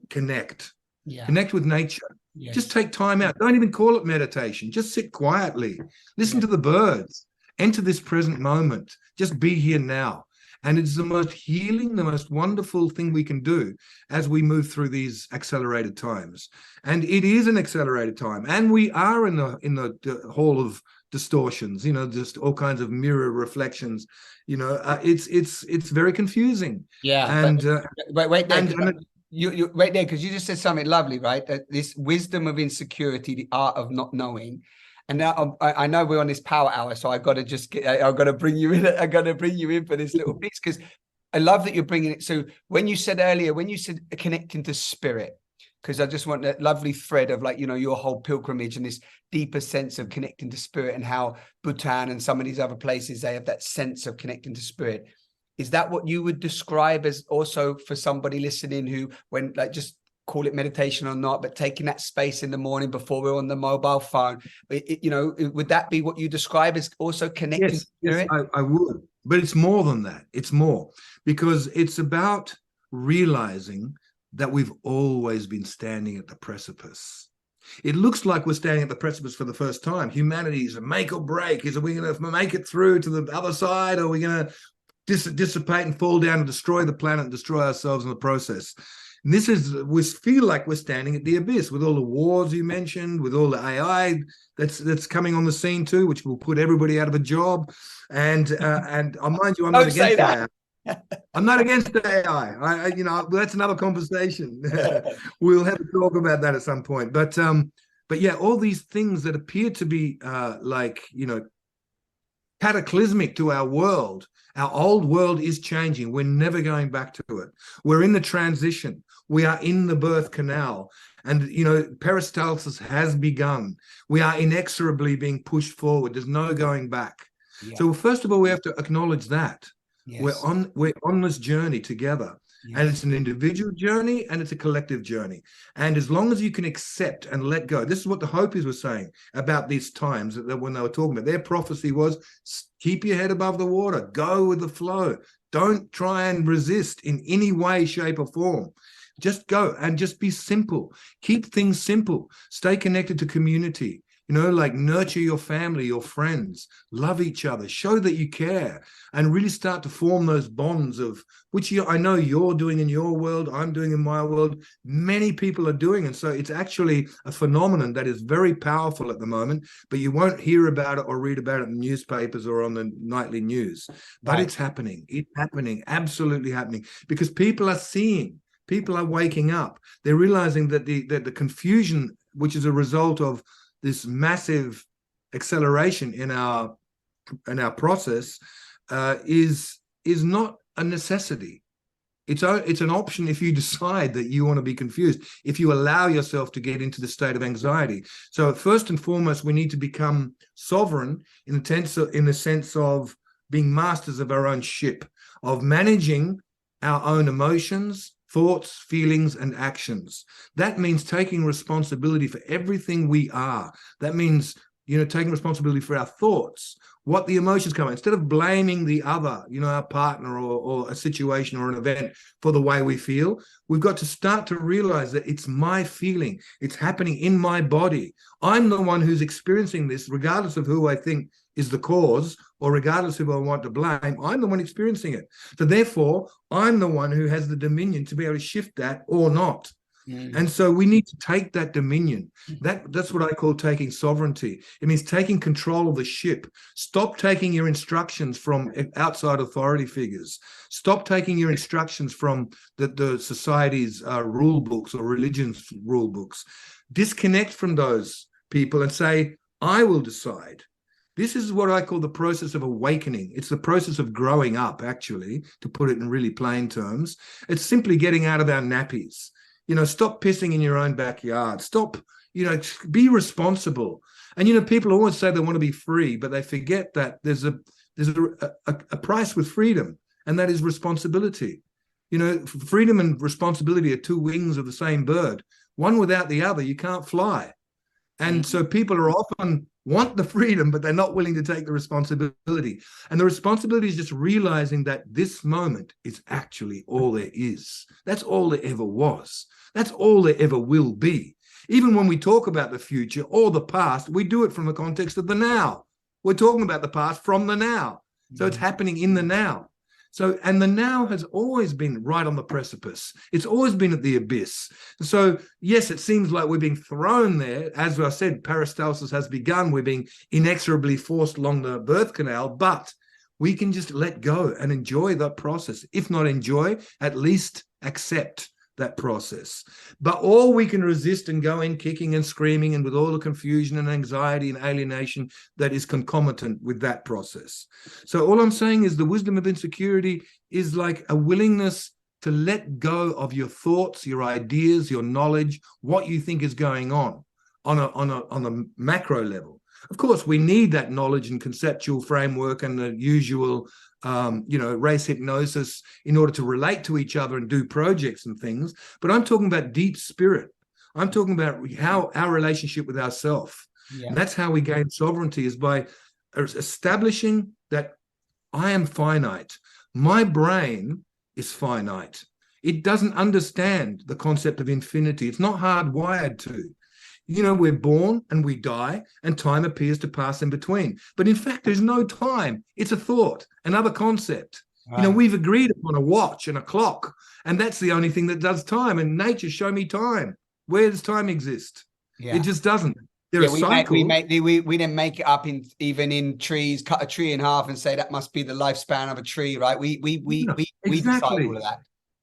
connect. Yeah. Connect with nature. Yes. Just take time out. Don't even call it meditation. Just sit quietly. Listen to the birds. Enter this present moment. Just be here now. And it's the most healing, the most wonderful thing we can do as we move through these accelerated times. And it is an accelerated time. And we are in the hall of distortions, just all kinds of mirror reflections. It's very confusing. Yeah. And wait there. You right there, because you just said something lovely, right? That this wisdom of insecurity, the art of not knowing. And now I know we're on this power hour, so I've got to bring you in. I got to bring you in for this little piece, because I love that you're bringing it. So when you said connecting to spirit, because I just want that lovely thread of your whole pilgrimage and this deeper sense of connecting to spirit, and how Bhutan and some of these other places, they have that sense of connecting to spirit. Is that what you would describe as also for somebody listening who, when just call it meditation or not, but taking that space in the morning before we're on the mobile phone, would that be what you describe as also connecting? Yes, I would. But it's more than that. It's more, because it's about realizing that we've always been standing at the precipice. It looks like we're standing at the precipice for the first time. Humanity is a make or break. Are we going to make it through to the other side, or are we going to dissipate and fall down and destroy the planet and destroy ourselves in the process? And we feel like we're standing at the abyss with all the wars you mentioned, with all the AI that's coming on the scene too, which will put everybody out of a job. And mind you, I'm not against AI. I'm not against AI. That's another conversation. We'll have to talk about that at some point. But yeah, all these things that appear to be cataclysmic to our world. Our old world is changing. We're never going back to it. We're in the transition. We are in the birth canal. And, peristalsis has begun. We are inexorably being pushed forward. There's no going back. Yeah. So first of all, we have to acknowledge that. Yes. We're on this journey together. Yes. And it's an individual journey and it's a collective journey. And as long as you can accept and let go, this is what the Hopis were saying about these times when they were talking about. Their prophecy was, keep your head above the water, go with the flow. Don't try and resist in any way, shape, or form. Just go and just be simple. Keep things simple. Stay connected to community. Nurture your family, your friends, love each other, show that you care, and really start to form those bonds of which I know you're doing in your world, I'm doing in my world, many people are doing. And so it's actually a phenomenon that is very powerful at the moment, but you won't hear about it or read about it in newspapers or on the nightly news. But right. It's happening, absolutely happening, because people are seeing, people are waking up. They're realizing that the confusion, which is a result of this massive acceleration in our process is not a necessity. It's an option if you decide that you want to be confused, if you allow yourself to get into the state of anxiety. So first and foremost, we need to become sovereign in the sense of being masters of our own ship, of managing our own emotions, thoughts, feelings, and actions. That means taking responsibility for everything we are. That means, taking responsibility for our thoughts, what the emotions come out. Instead of blaming the other, our partner or a situation or an event for the way we feel, we've got to start to realize that it's my feeling. It's happening in my body. I'm the one who's experiencing this, regardless of who I think is the cause or regardless of who I want to blame. I'm the one experiencing it. So therefore, I'm the one who has the dominion to be able to shift that or not. And so we need to take that dominion. That's what I call taking sovereignty. It means taking control of the ship. Stop taking your instructions from outside authority figures. Stop taking your instructions from the society's rule books or religion's rule books. Disconnect from those people and say, I will decide. This is what I call the process of awakening. It's the process of growing up, actually, to put it in really plain terms. It's simply getting out of our nappies. Stop pissing in your own backyard. Stop, be responsible. And, people always say they want to be free, but they forget that there's a price with freedom, and that is responsibility. Freedom and responsibility are two wings of the same bird. One without the other, you can't fly. And so people are often want the freedom, but they're not willing to take the responsibility. And the responsibility is just realizing that this moment is actually all there is. That's all there ever was. That's all there ever will be. Even when we talk about the future or the past, we do it from the context of the now. We're talking about the past from the now. So it's happening in the now. So, and the now has always been right on the precipice. It's always been at the abyss. So, yes, it seems like we're being thrown there. As I said, peristalsis has begun. We're being inexorably forced along the birth canal, but we can just let go and enjoy that process. If not enjoy, at least accept that process. But all we can resist and go in kicking and screaming and with all the confusion and anxiety and alienation that is concomitant with that process. So all I'm saying is the wisdom of insecurity is like a willingness to let go of your thoughts, your ideas, your knowledge, what you think is going on a macro level. Of course, we need that knowledge and conceptual framework and the usual race hypnosis in order to relate to each other and do projects and things. But I'm talking about deep spirit. I'm talking about how our relationship with ourselves. Yeah. And that's how we gain sovereignty, is by establishing that I am finite. My brain is finite. It doesn't understand the concept of infinity. It's not hardwired to. We're born and we die, and time appears to pass in between. But in fact, there's no time. It's a thought, another concept. Right. We've agreed upon a watch and a clock, and that's the only thing that does time. And nature, show me time. Where does time exist? Yeah. It just doesn't. There are cycles. We didn't make it up even in trees. Cut a tree in half and say that must be the lifespan of a tree, right? We decide all of that.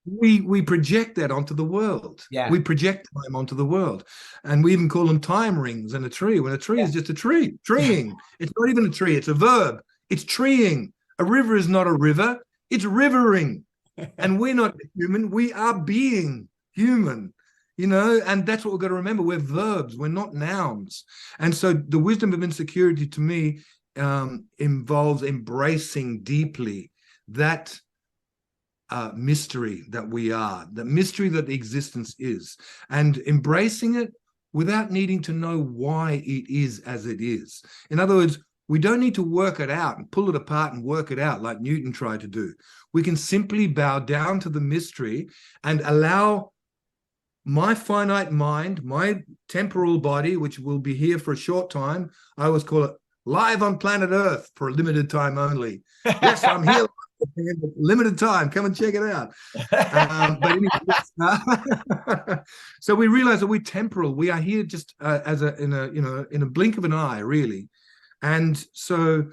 We project that onto the world. Yeah. We project time onto the world. And we even call them time rings in a tree, when a tree is just a tree. Treeing. It's not even a tree, it's a verb. It's treeing. A river is not a river, it's rivering. And we're not human, we are being human. And that's what we've got to remember. We're verbs, we're not nouns. And so the wisdom of insecurity to me involves embracing deeply that mystery that we are, the mystery that existence is, and embracing it without needing to know why it is as it is. In other words, we don't need to work it out and pull it apart and work it out like Newton tried to do. We can simply bow down to the mystery and allow my finite mind, my temporal body, which will be here for a short time. I always call it live on planet Earth for a limited time only. Yes, I'm here. Limited time, come and check it out. But anyway, so we realize that we're temporal. We are here just in a blink of an eye, really. And so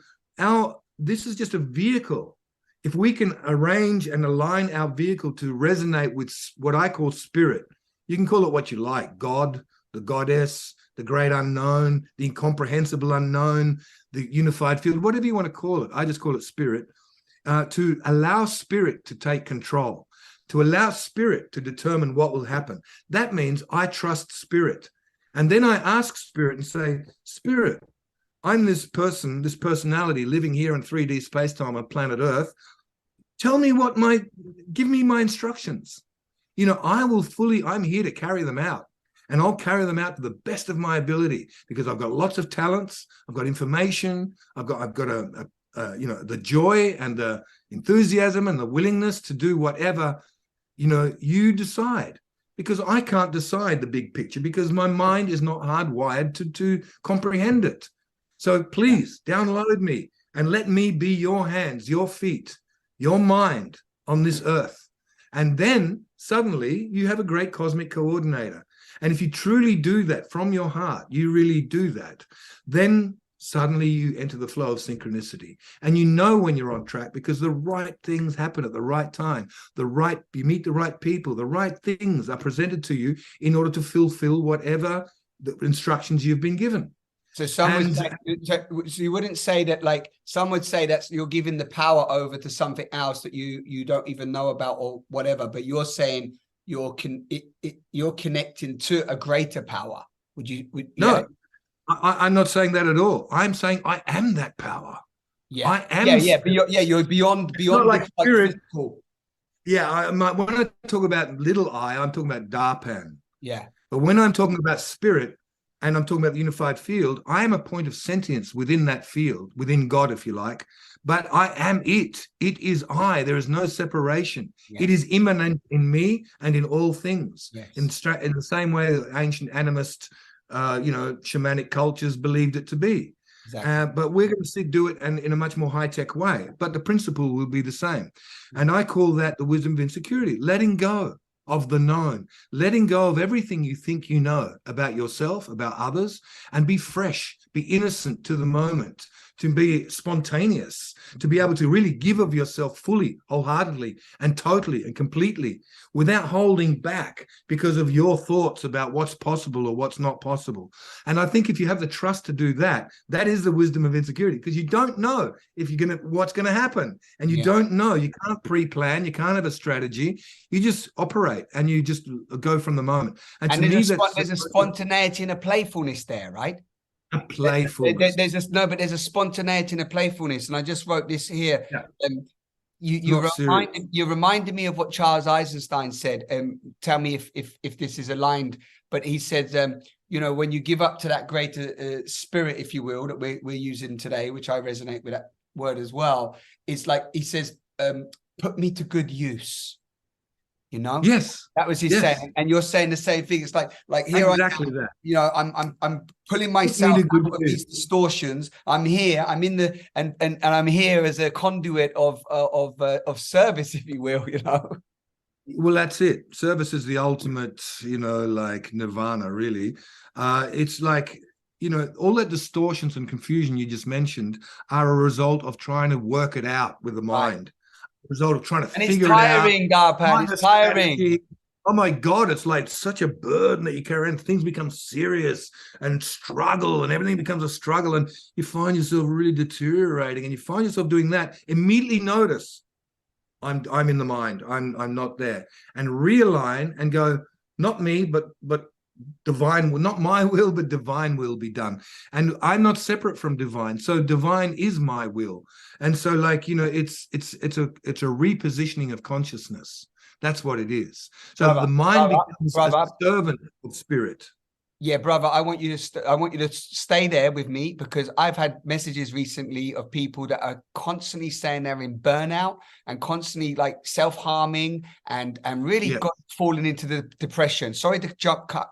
this is just a vehicle. If we can arrange and align our vehicle to resonate with what I call spirit, you can call it what you like, God, the goddess, the great unknown, the incomprehensible unknown, the unified field, whatever you want to call it. I just call it spirit. To allow spirit to take control, to allow spirit to determine what will happen. That means I trust spirit. And then I ask spirit and say, Spirit, I'm this person, this personality living here in 3D space-time on planet Earth. Tell me give me my instructions. You know, I'm here to carry them out. And I'll carry them out to the best of my ability, because I've got lots of talents, I've got information, I've got the joy and the enthusiasm and the willingness to do whatever, you decide. Because I can't decide the big picture, because my mind is not hardwired to comprehend it. So please download me and let me be your hands, your feet, your mind on this earth. And then suddenly you have a great cosmic coordinator. And if you truly do that from your heart, you really do that, then suddenly you enter the flow of synchronicity. And you know when you're on track, because the right things happen at the right time. You meet the right people, the right things are presented to you in order to fulfill whatever the instructions you've been given. So so you wouldn't say that, like, some would say that you're giving the power over to something else that you don't even know about or whatever, but you're saying you're connecting to a greater power. No, I'm not saying that at all. I'm saying I am that power. Yeah, I am. You're beyond like spirit. Physical. Yeah, when I talk about little I, I'm talking about Darpan. Yeah. But when I'm talking about spirit and I'm talking about the unified field, I am a point of sentience within that field, within God, if you like. But I am it. It is I. There is no separation. Yes. It is immanent in me and in all things. Yes. In the same way that ancient animist, shamanic cultures believed it to be. Exactly. But we're going to do it and in a much more high-tech way. But the principle will be the same. And I call that the wisdom of insecurity, letting go of the known, letting go of everything you think you know about yourself, about others, and be fresh, be innocent to the moment, to be spontaneous, to be able to really give of yourself fully, wholeheartedly, and totally and completely, without holding back because of your thoughts about what's possible or what's not possible. And I think if you have the trust to do that, that is the wisdom of insecurity, because you don't know what's going to happen, and you don't know. You can't pre-plan. You can't have a strategy. You just operate and you just go from the moment. And to me, there's a spontaneity and a playfulness there, right? A playfulness. There's a spontaneity and a playfulness. And I just wrote this here. Yeah. You reminded me of what Charles Eisenstein said. Tell me if this is aligned. But he said, when you give up to that greater spirit, if you will, that we're using today, which I resonate with that word as well. It's like he says, put me to good use. Yes, that was his saying, and you're saying the same thing. It's like here exactly I am, I'm pulling myself out of these distortions. I'm here. I'm in the and I'm here as a conduit of service, if you will. Well, that's it. Service is the ultimate, like nirvana. Really, it's like all that distortions and confusion you just mentioned are a result of trying to work it out with the mind. Right. Result of trying to figure it out. It's tiring. Oh my God, it's like such a burden that you carry in. Things become serious and struggle, and everything becomes a struggle, and you find yourself really deteriorating, and you find yourself doing that. Immediately notice, I'm in the mind. I'm not there, and realign and go, not me, but divine, not my will, but divine will be done. And I'm not separate from divine, so divine is my will. And so, it's a repositioning of consciousness. That's what it is. So the mind becomes a servant of spirit. Yeah, brother, I want you to stay there with me, because I've had messages recently of people that are constantly saying they're in burnout and constantly like self-harming and really falling into the depression. Sorry to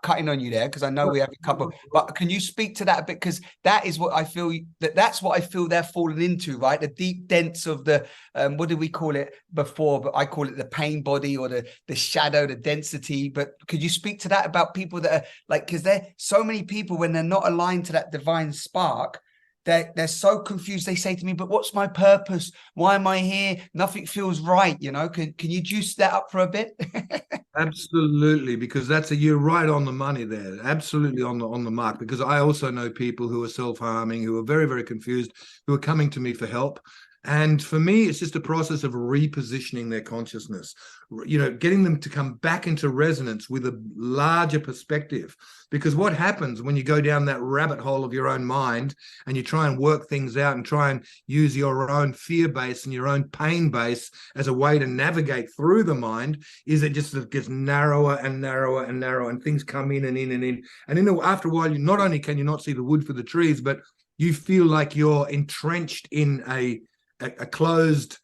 cutting on you there, because I know we have a couple, but can you speak to that a bit? Because that is what I feel that's what I feel they're falling into, right? The deep dents of the what did we call it before? But I call it the pain body, or the shadow, the density. But could you speak to that about people that are like, because so many people, when they're not aligned to that divine spark, they're so confused. They say to me, but what's my purpose? Why am I here? Nothing feels right. Can you juice that up for a bit? Absolutely, because you're right on the money there. Absolutely on the mark. Because I also know people who are self-harming, who are very, very confused, who are coming to me for help. And for me, it's just a process of repositioning their consciousness, getting them to come back into resonance with a larger perspective. Because what happens when you go down that rabbit hole of your own mind and you try and work things out and try and use your own fear base and your own pain base as a way to navigate through the mind, is it gets narrower and narrower and narrower, and things come in and in and in. And after a while, you not only can you not see the wood for the trees, but you feel like you're entrenched in a closed,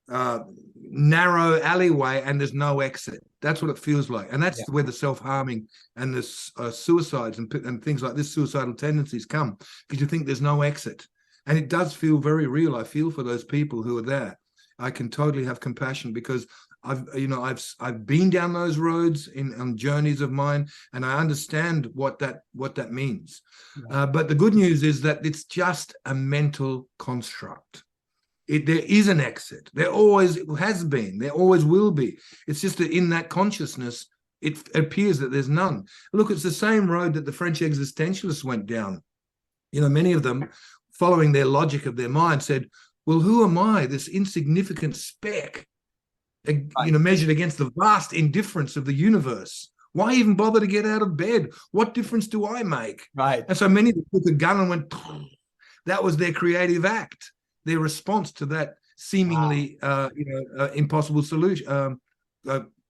narrow alleyway, and there's no exit. That's what it feels like. And that's where the self-harming and the suicides and things like this, suicidal tendencies come, because you think there's no exit. And it does feel very real. I feel for those people who are there. I can totally have compassion, because I've been down those roads on journeys of mine, and I understand what that means. But the good news is that it's just a mental construct. There is an exit. There always has been. There always will be. It's just that in that consciousness, it appears that there's none. Look, it's the same road that the French existentialists went down. Many of them, following their logic of their mind, said, well, who am I, this insignificant speck, measured against the vast indifference of the universe? Why even bother to get out of bed? What difference do I make? Right. And so many of them took a gun and went, that was their creative act, their response to that seemingly impossible solution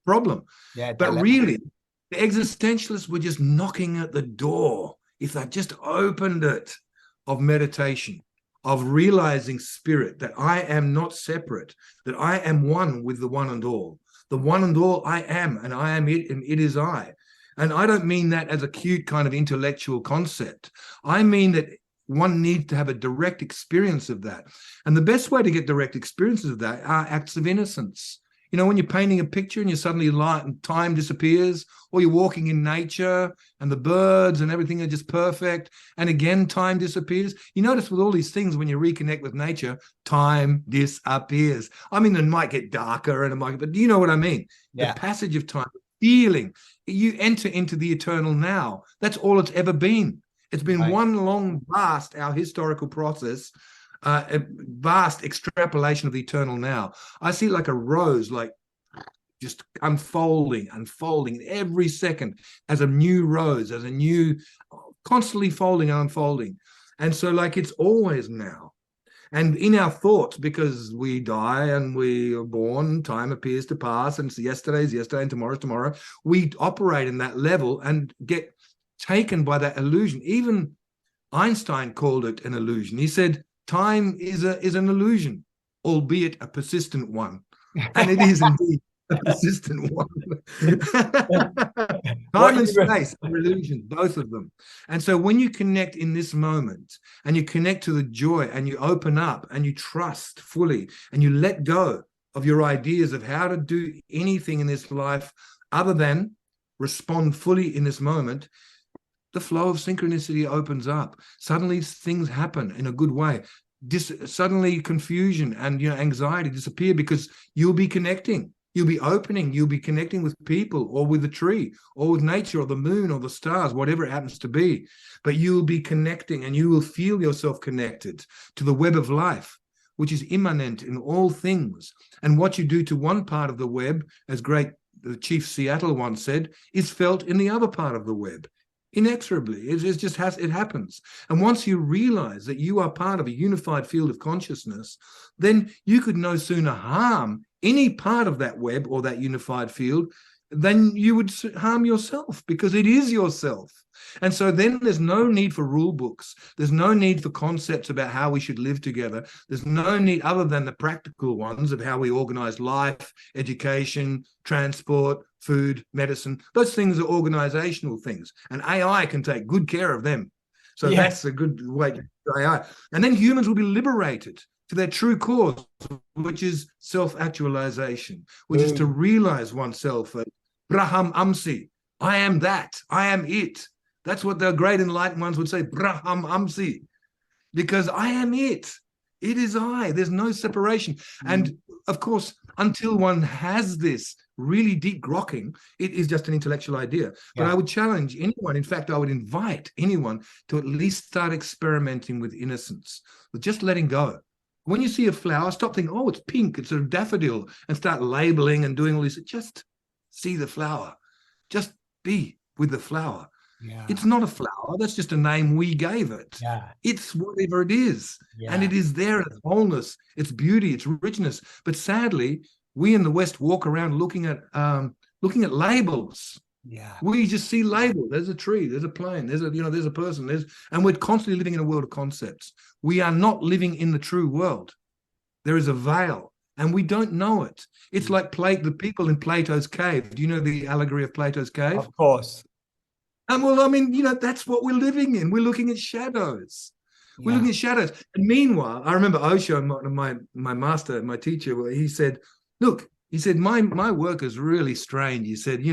problem. But really, the existentialists were just knocking at the door, if they just opened it, of meditation, of realizing spirit, that I am not separate, that I am one with the one and all. The one and all I am, and I am it, and it is I. And I don't mean that as a cute kind of intellectual concept. I mean that one needs to have a direct experience of that. And the best way to get direct experiences of that are acts of innocence. When you're painting a picture and you suddenly light and time disappears, or you're walking in nature and the birds and everything are just perfect, and again time disappears. You notice with all these things, when you reconnect with nature, time disappears. I mean, it might get darker but you know what I mean? The passage of time, feeling, you enter into the eternal now. That's all it's ever been. It's been one long, vast, our historical process, a vast extrapolation of the eternal now. I see it like a rose, like just unfolding every second as a new rose, as a new, constantly folding and unfolding. And so like it's always now. And in our thoughts, because we die and we are born, time appears to pass, and yesterday's yesterday and tomorrow's tomorrow, we operate in that level and get taken by that illusion. Even Einstein called it an illusion. He said, time is an illusion, albeit a persistent one. And it is indeed a persistent one. Time and space are illusions, both of them. And so when you connect in this moment, and you connect to the joy, and you open up, and you trust fully, and you let go of your ideas of how to do anything in this life other than respond fully in this moment, the flow of synchronicity opens up. Suddenly things happen in a good way. Suddenly confusion and anxiety disappear, because you'll be connecting. You'll be opening. You'll be connecting with people, or with the tree, or with nature, or the moon, or the stars, whatever it happens to be. But you'll be connecting, and you will feel yourself connected to the web of life, which is immanent in all things. And what you do to one part of the web, as the Chief Seattle once said, is felt in the other part of the web. Inexorably, it happens. And once you realize that you are part of a unified field of consciousness, then you could no sooner harm any part of that web or that unified field than you would harm yourself, because it is yourself. And so then there's no need for rule books. There's no need for concepts about how we should live together. There's no need other than the practical ones of how we organize life, education, transport, food, medicine. Those things are organizational things, and AI can take good care of them. So that's a good way to do AI. And then humans will be liberated to their true cause, which is self-actualization, which is to realize oneself. Braham Amsi, I am that, I am it. That's what the great enlightened ones would say, Braham Amsi, because I am it. It is I. There's no separation. And of course, until one has this really deep grokking. It is just an intellectual idea. But I would challenge anyone. In fact, I would invite anyone to at least start experimenting with innocence, with just letting go. When you see a flower, stop thinking, oh, it's pink, it's a daffodil, and start labeling and doing all this. Just see the flower. Just be with the flower. Yeah. It's not a flower. That's just a name we gave it. Yeah. It's whatever it is. Yeah. And it is there in its wholeness, its beauty, its richness. But sadly, we in the West walk around looking at labels. Yeah. We just see labels. There's a tree, there's a plane, there's a person, and we're constantly living in a world of concepts. We are not living in the true world. There is a veil, and we don't know it. It's like the people in Plato's cave. Do you know the allegory of Plato's cave? Of course. And well, I mean, that's what we're living in. We're looking at shadows. We're looking at shadows. And meanwhile, I remember Osho, my master, my teacher, he said, look, he said, my work is really strange. He said,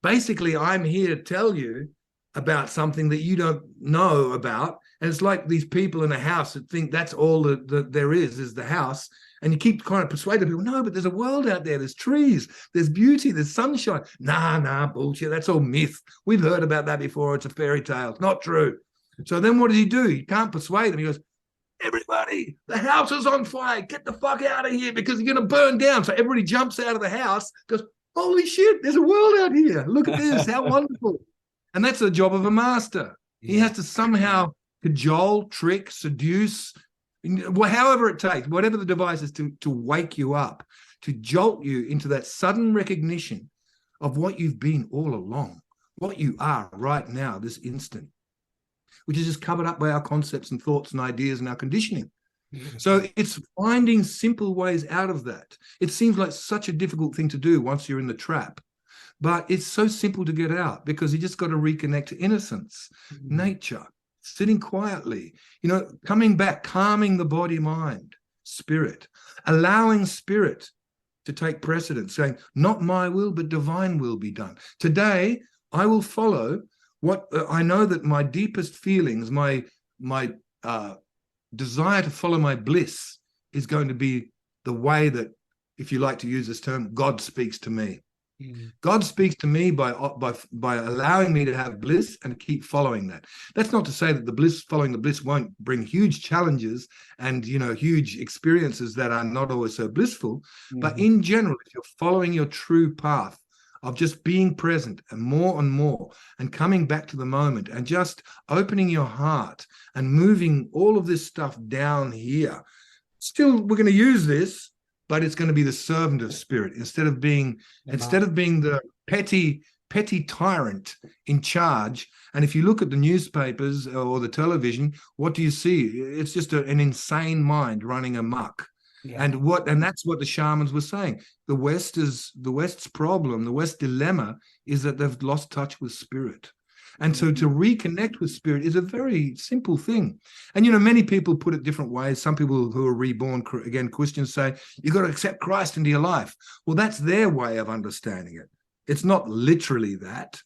basically, I'm here to tell you about something that you don't know about. And it's like these people in a house that think that's all that there is the house. And you keep kind of persuading people, no, but there's a world out there. There's trees, there's beauty, there's sunshine. Nah, bullshit. That's all myth. We've heard about that before. It's a fairy tale. It's not true. So then what does he do? He can't persuade them. He goes, everybody, the house is on fire. Get the fuck out of here because you're going to burn down. So everybody jumps out of the house, goes, holy shit, there's a world out here. Look at this. How wonderful. And that's the job of a master. He has to somehow cajole, trick, seduce, however it takes, whatever the device is to wake you up, to jolt you into that sudden recognition of what you've been all along, what you are right now, this instant, which is just covered up by our concepts and thoughts and ideas and our conditioning. So it's finding simple ways out of that. It seems like such a difficult thing to do once you're in the trap, but it's so simple to get out because you just got to reconnect to innocence, nature, sitting quietly, coming back, calming the body, mind, spirit, allowing spirit to take precedence, saying, not my will, but divine will be done. Today, I will follow what I know that my deepest feelings, my desire to follow my bliss is going to be the way that, if you like to use this term, God speaks to me. God speaks to me by allowing me to have bliss and keep following that. That's not to say that following the bliss won't bring huge challenges and huge experiences that are not always so blissful. But in general, if you're following your true path of just being present and more and coming back to the moment and just opening your heart and moving all of this stuff down here, still we're going to use this, but it's going to be the servant of spirit instead of being the petty tyrant in charge. And if you look at the newspapers or the television, what do you see? It's just an insane mind running amok. Yeah. And that's what the shamans were saying. The West's problem, the West's dilemma is that they've lost touch with spirit. And so to reconnect with spirit is a very simple thing. And, many people put it different ways. Some people who are reborn, again, Christians say, you've got to accept Christ into your life. Well, that's their way of understanding it. It's not literally that,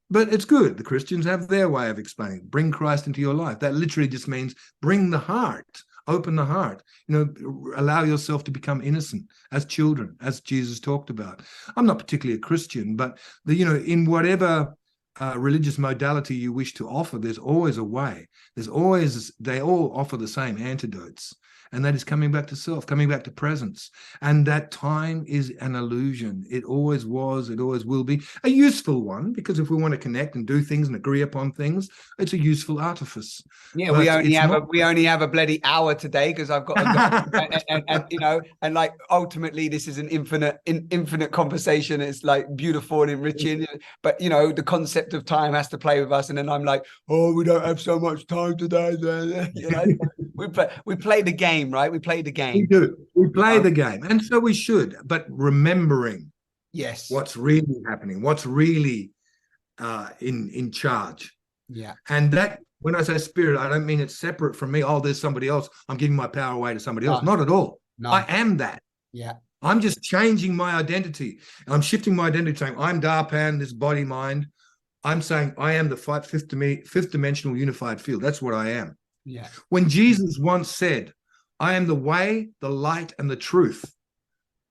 but it's good. The Christians have their way of explaining it. Bring Christ into your life. That literally just means bring the heart, open the heart, allow yourself to become innocent as children, as Jesus talked about. I'm not particularly a Christian, but in whatever religious modality you wish to offer, there's always a way. They all offer the same antidotes. And that is coming back to self, coming back to presence. And that time is an illusion. It always was, it always will be. A useful one, because if we want to connect and do things and agree upon things, it's a useful artifice. Yeah, we only have a bloody hour today because I've got to go. and like ultimately this is an infinite conversation. It's like beautiful and enriching. But the concept of time has to play with us. And then I'm like, oh, we don't have so much time today. We play the game. Right, we play the game. We do. We play the game, and so we should. But remembering, what's really happening, what's really in charge. Yeah. And that, when I say spirit, I don't mean it's separate from me. Oh, there's somebody else. I'm giving my power away to somebody else. Not at all. No. I am that. Yeah. I'm just changing my identity. I'm shifting my identity, saying I'm Darpan, this body mind. I'm saying I am the fifth dimensional unified field. That's what I am. Yeah. When Jesus once said, I am the way, the light, and the truth.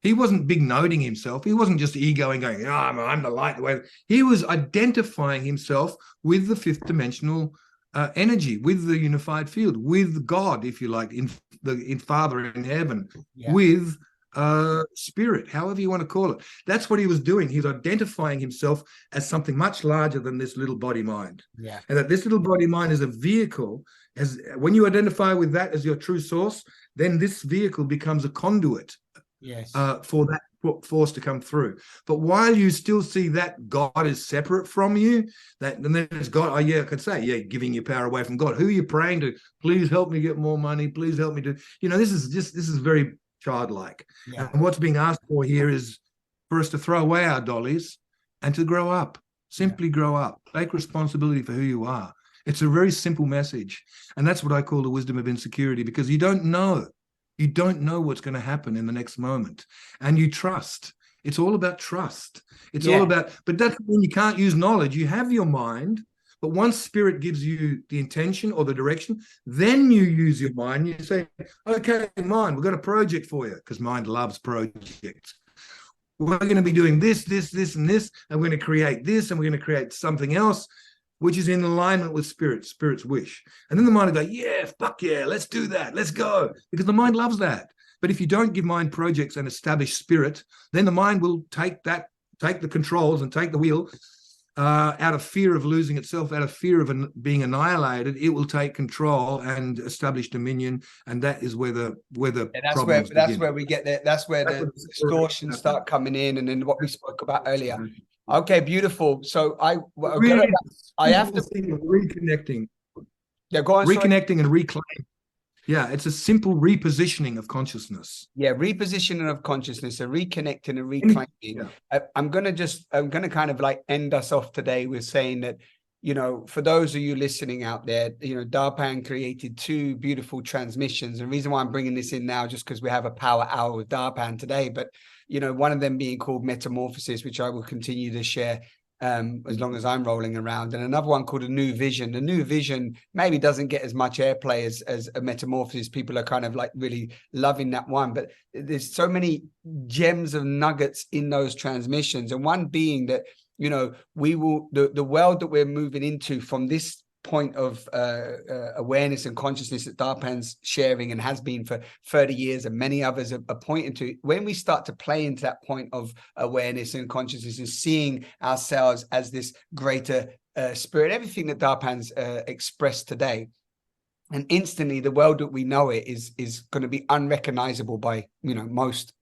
He wasn't big noting himself. He wasn't just ego and going, I'm the light. The way. He was identifying himself with the fifth dimensional energy, with the unified field, with God, if you like, in Father in heaven, with spirit, however you want to call it. That's what he was doing. He's identifying himself as something much larger than this little body mind. Yeah. And that this little body mind is a vehicle. When you identify with that as your true source, then this vehicle becomes a conduit for that force to come through. But while you still see that God is separate from you, and then it's God, I could say, giving your power away from God. Who are you praying to? Please help me get more money. Please help me do, this is very childlike. Yeah. And what's being asked for here is for us to throw away our dollies and to grow up. Simply grow up. Take responsibility for who you are. It's a very simple message. And that's what I call the wisdom of insecurity, because you don't know. You don't know what's going to happen in the next moment. And you trust. It's all about trust. It's all about, but that doesn't mean you can't use knowledge. You have your mind, but once spirit gives you the intention or the direction, then you use your mind. You say, okay, mind, we've got a project for you, because mind loves projects. We're going to be doing this, this, this, and this, and we're going to create this, and we're going to create something else, which is in alignment with spirit's wish. And then the mind will go, yeah, fuck yeah, let's do that, let's go, because the mind loves that. But if you don't give mind projects and establish spirit, then the mind will take the controls and take the wheel out of fear of losing itself, out of fear of being annihilated. It will take control and establish dominion, and that is where the problems that's where we get there. That's where the distortions start coming in, and then what we spoke about earlier. Okay, beautiful. So I have to reconnecting. Yeah, go on. Reconnecting and reclaiming. Yeah, it's a simple repositioning of consciousness. Yeah, repositioning of consciousness, a reconnecting and reclaiming. Yeah. I'm gonna kind of like end us off today with saying that, for those of you listening out there, Darpan created 2 beautiful transmissions. And the reason why I'm bringing this in now, just because we have a power hour with Darpan today, but one of them being called Metamorphosis, which I will continue to share as long as I'm rolling around, and another one called A New Vision. The New Vision maybe doesn't get as much airplay as a Metamorphosis. People are kind of like really loving that one, but there's so many gems of nuggets in those transmissions. And one being that, we will, the world that we're moving into from this point of awareness and consciousness that Darpan's sharing and has been for 30 years, and many others are pointing to, when we start to play into that point of awareness and consciousness and seeing ourselves as this greater spirit, everything that Darpan's expressed today, and instantly the world that we know it is going to be unrecognizable by most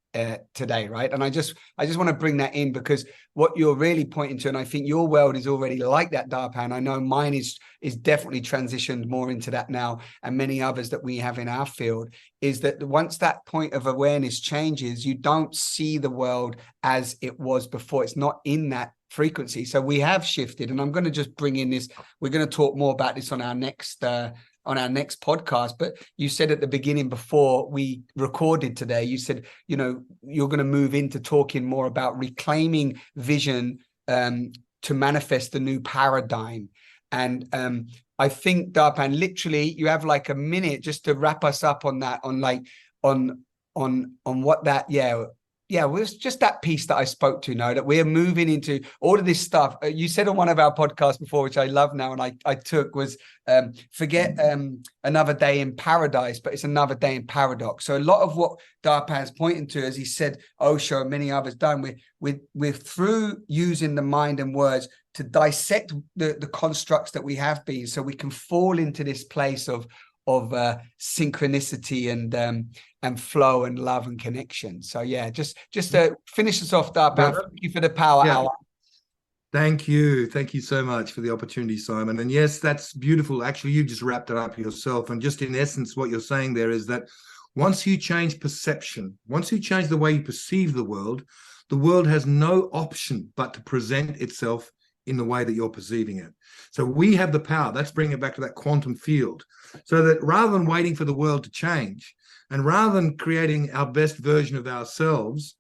today, right? And I just want to bring that in, because what you're really pointing to, and I think your world is already like that, Darpan. I know mine is definitely transitioned more into that now, and many others that we have in our field, is that once that point of awareness changes, you don't see the world as it was before. It's not in that frequency. So we have shifted, and I'm going to just bring in this. We're going to talk more about this on our next podcast. But you said at the beginning, before we recorded today, you said, you're going to move into talking more about reclaiming vision to manifest the new paradigm. And I think, Darpan, literally you have like a minute just to wrap us up on that, on what that, it was just that piece that I spoke to now, that we're moving into all of this stuff. You said on one of our podcasts before, which I love now, and I took, was forget another day in paradise, but it's another day in paradox. So a lot of what Darpan's pointing to, as he said, Osho and many others done, we're through using the mind and words to dissect the constructs that we have been, so we can fall into this place of synchronicity and flow and love and connection. So just to finish us off, Darpan, thank you for the power hour. Thank you so much for the opportunity, Simon. And yes, that's beautiful. Actually, you just wrapped it up yourself. And just in essence, what you're saying there is that once you change perception, once you change the way you perceive the world has no option but to present itself in the way that you're perceiving it. So we have the power. Let's bring it back to that quantum field, so that rather than waiting for the world to change, and rather than creating our best version of ourselves,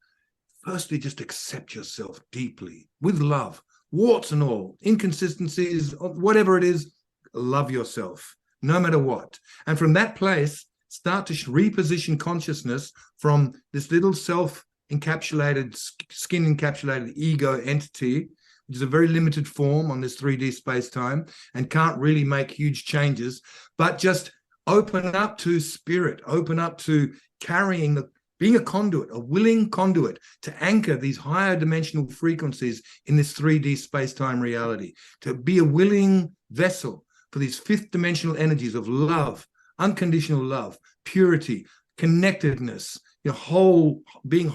firstly, just accept yourself deeply with love, warts and all, inconsistencies, whatever it is, love yourself, no matter what. And from that place, start to reposition consciousness from this little self encapsulated, skin encapsulated ego entity, which is a very limited form on this 3D space-time and can't really make huge changes, but just open up to spirit, open up to carrying being a conduit, a willing conduit to anchor these higher dimensional frequencies in this 3D space-time reality, to be a willing vessel for these fifth dimensional energies of love, unconditional love, purity, connectedness, whole, being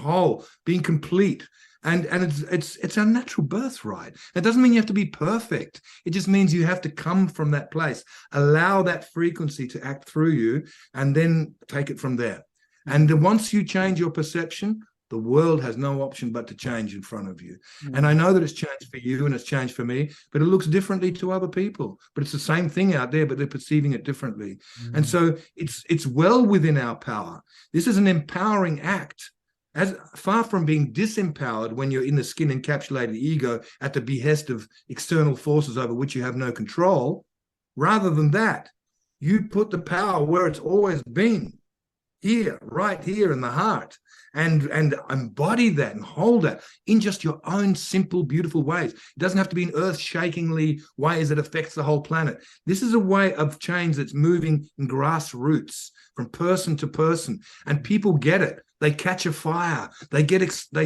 complete. And it's our natural birthright. It doesn't mean you have to be perfect. It just means you have to come from that place, allow that frequency to act through you, and then take it from there. And once you change your perception, the world has no option but to change in front of you. And I know that it's changed for you and it's changed for me, but it looks differently to other people. But it's the same thing out there, but they're perceiving it differently. And so it's well within our power. This is an empowering act. As far from being disempowered when you're in the skin encapsulated ego at the behest of external forces over which you have no control, rather than that, you put the power where it's always been, here, right here in the heart, and embody that and hold that in just your own simple, beautiful ways. It doesn't have to be in earth-shakingly ways that affects the whole planet. This is a way of change that's moving in grassroots from person to person, and people get it. They catch a fire. They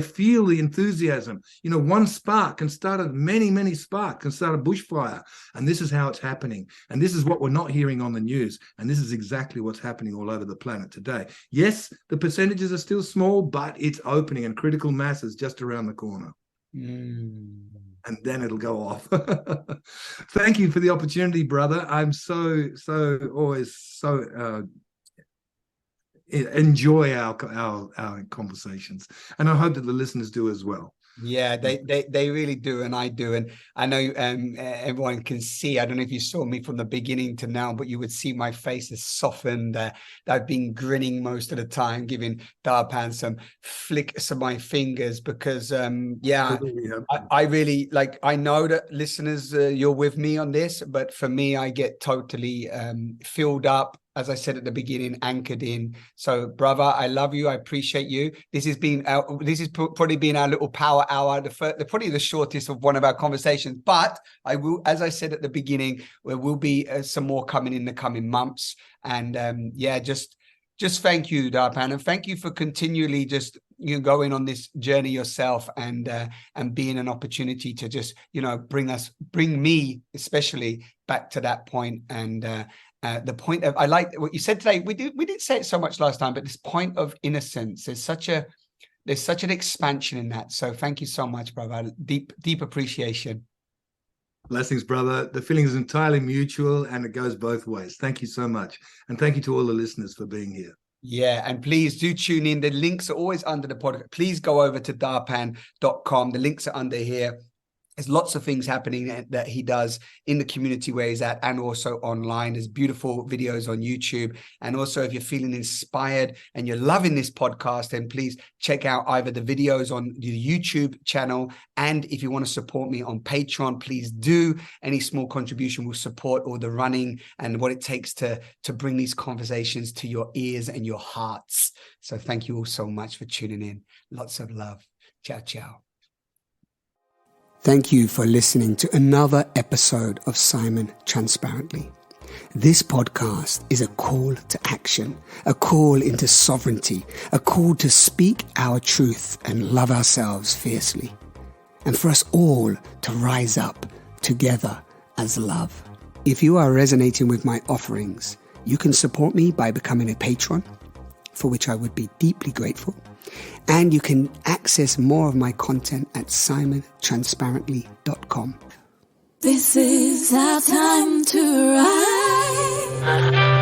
feel the enthusiasm. One spark can start many sparks can start a bushfire. And this is how it's happening. And this is what we're not hearing on the news. And this is exactly what's happening all over the planet today. Yes, the percentages are still small, but it's opening, and critical mass is just around the corner. And then it'll go off. Thank you for the opportunity, brother. I'm so always so enjoy our conversations, and I hope that the listeners do as well. Yeah, they really do, and I do. And I know everyone can see, I don't know if you saw me from the beginning to now, but you would see my face is softened. I've been grinning most of the time, giving Darpan some flicks of my fingers because I really I know that listeners, you're with me on this, but for me, I get totally filled up, as I said at the beginning, anchored in. So, brother, I love you. I appreciate you. This has probably been our little power hour, probably the shortest of one of our conversations. But I will, as I said at the beginning, there will be some more coming in the coming months. And just thank you, Darpan, and thank you for continually just going on this journey yourself, and being an opportunity to just bring me especially back to that point. And the point of, I like what you said today. We didn't say it so much last time, but this point of innocence, there's such an expansion in that. So thank you so much, brother. Deep appreciation. Blessings, brother. The feeling is entirely mutual, and it goes both ways. Thank you so much. And thank you to all the listeners for being here. Yeah, and please do tune in. The links are always under the podcast. Please go over to darpan.com. The links are under here. There's lots of things happening that he does in the community where he's at, and also online. There's beautiful videos on YouTube. And also, if you're feeling inspired and you're loving this podcast, then please check out either the videos on the YouTube channel. And if you want to support me on Patreon, please do. Any small contribution will support all the running and what it takes to bring these conversations to your ears and your hearts. So thank you all so much for tuning in. Lots of love. Ciao, ciao. Thank you for listening to another episode of Simon Transparently. This podcast is a call to action, a call into sovereignty, a call to speak our truth and love ourselves fiercely, and for us all to rise up together as love. If you are resonating with my offerings, you can support me by becoming a patron, for which I would be deeply grateful. And you can access more of my content at simontransparently.com. This is our time to rise.